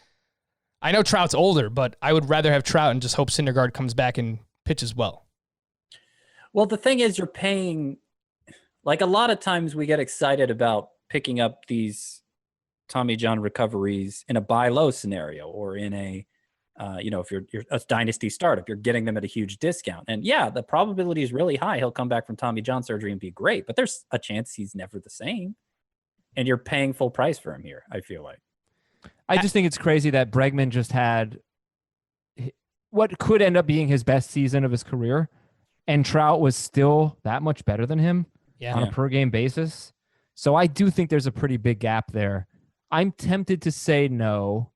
S1: I know Trout's older, but I would rather have Trout and just hope Syndergaard comes back and pitches well.
S4: Well, the thing is, you're paying, like a lot of times we get excited about picking up these Tommy John recoveries in a buy low scenario or in a, if you're a dynasty startup, you're getting them at a huge discount. And yeah, the probability is really high. He'll come back from Tommy John surgery and be great, but there's a chance he's never the same. And you're paying full price for him here, I feel like.
S3: I just think it's crazy that Bregman just had what could end up being his best season of his career, and Trout was still that much better than him on a per-game basis. So I do think there's a pretty big gap there. I'm tempted to say no.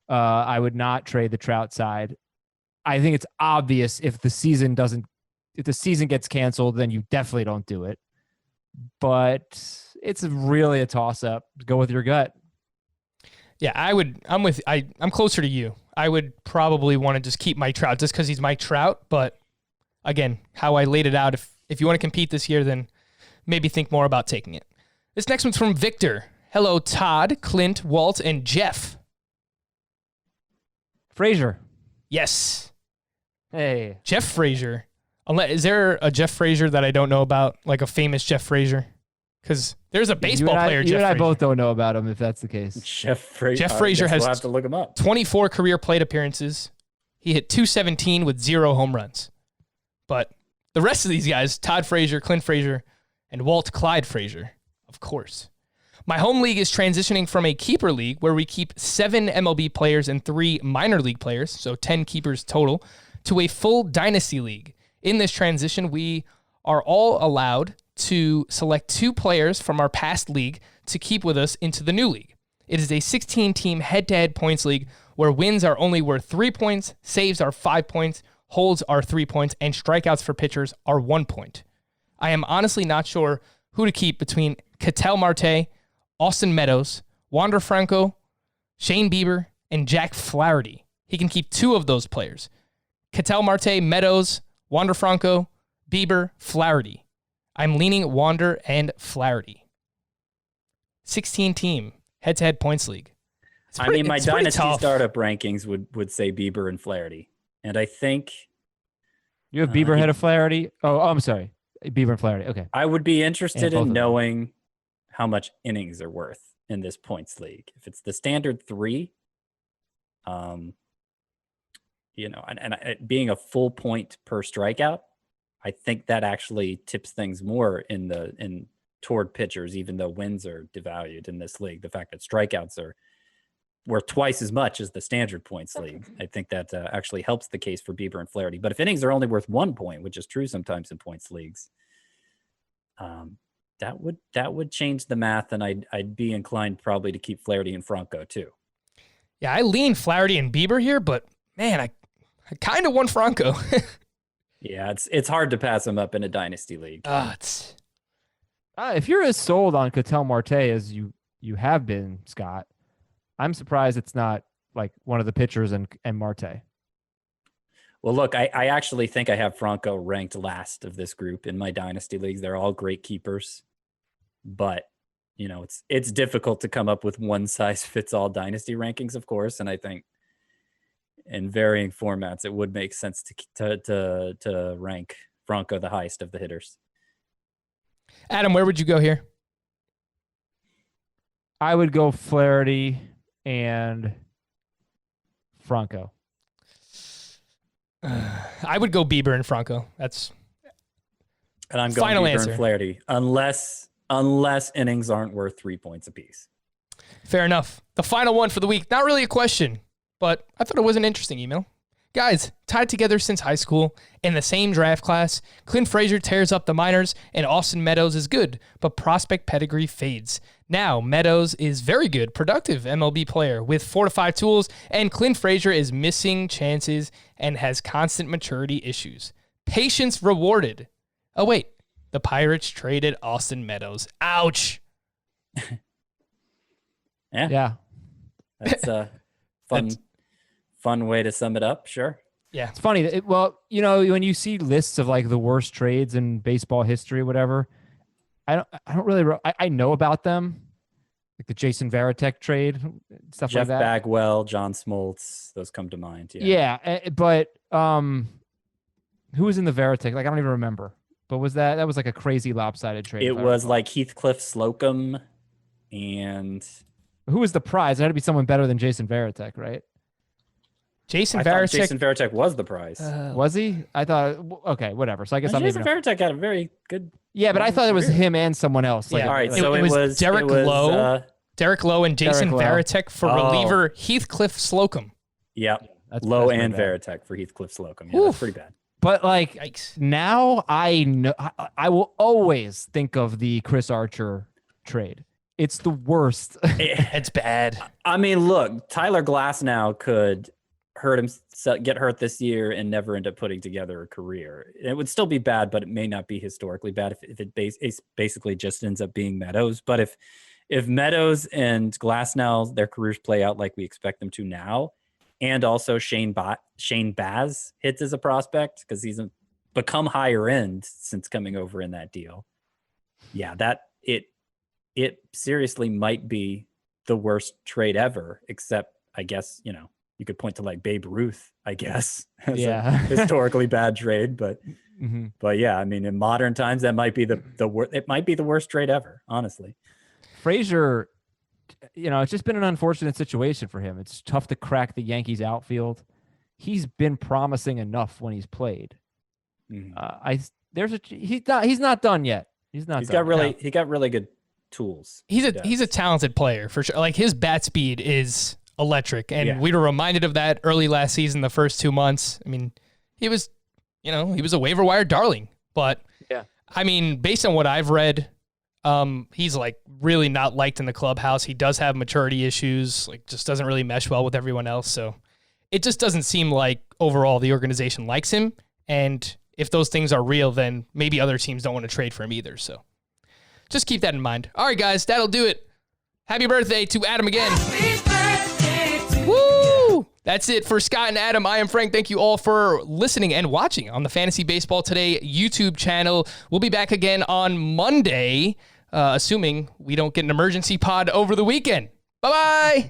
S3: I would not trade the Trout side. I think it's obvious if the season gets canceled, then you definitely don't do it. But it's really a toss-up. Go with your gut.
S1: Yeah, I'm closer to you. I would probably want to just keep Mike Trout just because he's Mike Trout. But again, how I laid it out, if you want to compete this year, then maybe think more about taking it. This next one's from Victor. Hello, Todd, Clint, Walt, and Jeff.
S3: Frazier.
S1: Yes.
S3: Hey.
S1: Jeff Frazier. Is there a Jeff Frazier that I don't know about, like a famous Jeff Frazier? Because there's a baseball player, Jeff Frazier.
S3: You and I both don't know about him, if that's the case.
S4: Jeff Frazier.
S1: Jeff Frazier has
S4: we'll have to look him up.
S1: 24 career plate appearances. He hit .217 with 0 home runs. But the rest of these guys, Todd Frazier, Clint Frazier, and Walt Clyde Frazier, of course. My home league is transitioning from a keeper league where we keep 7 MLB players and 3 minor league players, so 10 keepers total, to a full dynasty league. In this transition, we are all allowed to select 2 players from our past league to keep with us into the new league. It is a 16-team head-to-head points league where wins are only worth 3 points, saves are 5 points, holds are 3 points, and strikeouts for pitchers are 1 point. I am honestly not sure who to keep between Ketel Marte, Austin Meadows, Wander Franco, Shane Bieber, and Jack Flaherty. He can keep 2 of those players. Ketel Marte, Meadows, Wander Franco, Bieber, Flaherty. I'm leaning Wander and Flaherty. 16-team head-to-head points league.
S4: My dynasty startup rankings would say Bieber and Flaherty. And I think...
S3: You have Bieber ahead of Flaherty? Oh, I'm sorry. Bieber and Flaherty. Okay.
S4: I would be interested in knowing how much innings are worth in this points league. If it's the standard 3, and being a full point per strikeout, I think that actually tips things more toward pitchers, even though wins are devalued in this league. The fact that strikeouts are worth twice as much as the standard points league, I think that actually helps the case for Bieber and Flaherty. But if innings are only worth 1 point, which is true sometimes in points leagues, that would change the math, and I'd be inclined probably to keep Flaherty and Franco too.
S1: Yeah, I lean Flaherty and Bieber here, but man, I kind of want Franco.
S4: Yeah, it's hard to pass him up in a dynasty league.
S1: It's
S3: If you're as sold on Ketel Marte as you have been, Scott, I'm surprised it's not like one of the pitchers and Marte.
S4: Well, look, I actually think I have Franco ranked last of this group in my dynasty leagues. They're all great keepers, but you know, it's difficult to come up with one size fits all dynasty rankings, of course. And I think in varying formats, it would make sense to rank Franco the highest of the hitters.
S1: Adam, where would you go here?
S3: I would go Flaherty and Franco.
S1: I would go Bieber and Franco.
S4: And I'm going
S1: final
S4: Bieber
S1: answer.
S4: and Flaherty, unless innings aren't worth 3 points apiece.
S1: Fair enough. The final one for the week. Not really a question, but I thought it was an interesting email. Guys, tied together since high school, in the same draft class, Clint Frazier tears up the minors, and Austin Meadows is good, but prospect pedigree fades. Now, Meadows is very good, productive MLB player with 4 to 5 tools, and Clint Frazier is missing chances and has constant maturity issues. Patience rewarded. Oh, wait. The Pirates traded Austin Meadows. Ouch.
S4: Yeah. That's a fun way to sum it up. Sure.
S1: Yeah.
S3: It's funny. Well, you know, when you see lists of like the worst trades in baseball history, whatever, I don't really, I know about them, like the Jason Varitek trade, stuff
S4: Jeff
S3: like that.
S4: Bagwell, John Smoltz, those come to mind.
S3: Yeah. But who was in the Varitek? Like, I don't even remember. But that was like a crazy lopsided trade?
S4: It was like Heathcliff Slocum and
S3: who was the prize? It had to be someone better than Jason Varitek, right?
S1: Jason
S4: I thought
S1: Varitek.
S4: Jason Varitek was the prize.
S3: Was he? I thought, okay, whatever. So I guess I'm
S4: Jason
S3: even.
S4: Varitek had a very good.
S3: Yeah, but I thought it was him and someone else. Like,
S1: Yeah.
S4: All right,
S1: It
S4: so
S1: was Derek Lowe. Derek Lowe and Jason
S3: Derek Lowe.
S1: Varitek for reliever Heathcliff Slocum.
S4: Yeah,
S3: That's
S4: Lowe
S3: pretty
S4: and
S3: bad.
S4: Varitek for Heathcliff Slocum. Yeah, that's pretty bad.
S3: But like
S1: Yikes.
S3: now, I know I will always think of the Chris Archer trade. It's the worst.
S1: It's bad.
S4: I mean, look, Tyler Glasnow could get hurt this year and never end up putting together a career. It would still be bad, but it may not be historically bad if it basically just ends up being Meadows. But if Meadows and Glasnow, their careers play out like we expect them to now, and also Shane Baz hits as a prospect because he's become higher end since coming over in that deal. Yeah, it seriously might be the worst trade ever, except I guess, you know, you could point to like Babe Ruth, I guess, as a historically bad trade, but yeah, I mean, in modern times, that might be it might be the worst trade ever, honestly.
S3: Frazier, you know, it's just been an unfortunate situation for him. It's tough to crack the Yankees outfield. He's been promising enough when he's played. He's not done yet. He got
S4: really good tools.
S1: He's a talented player for sure. Like his bat speed is electric, and we were reminded of that early last season, the first 2 months. I mean, he was a waiver wire darling, but I mean, based on what I've read, he's like really not liked in the clubhouse. He does have maturity issues, like just doesn't really mesh well with everyone else. So it just doesn't seem like overall the organization likes him. And if those things are real, then maybe other teams don't want to trade for him either. So just keep that in mind. All right, guys, that'll do it. Happy birthday to Adam again. Woo! That's it for Scott and Adam. I am Frank. Thank you all for listening and watching on the Fantasy Baseball Today YouTube channel. We'll be back again on Monday, assuming we don't get an emergency pod over the weekend. Bye-bye.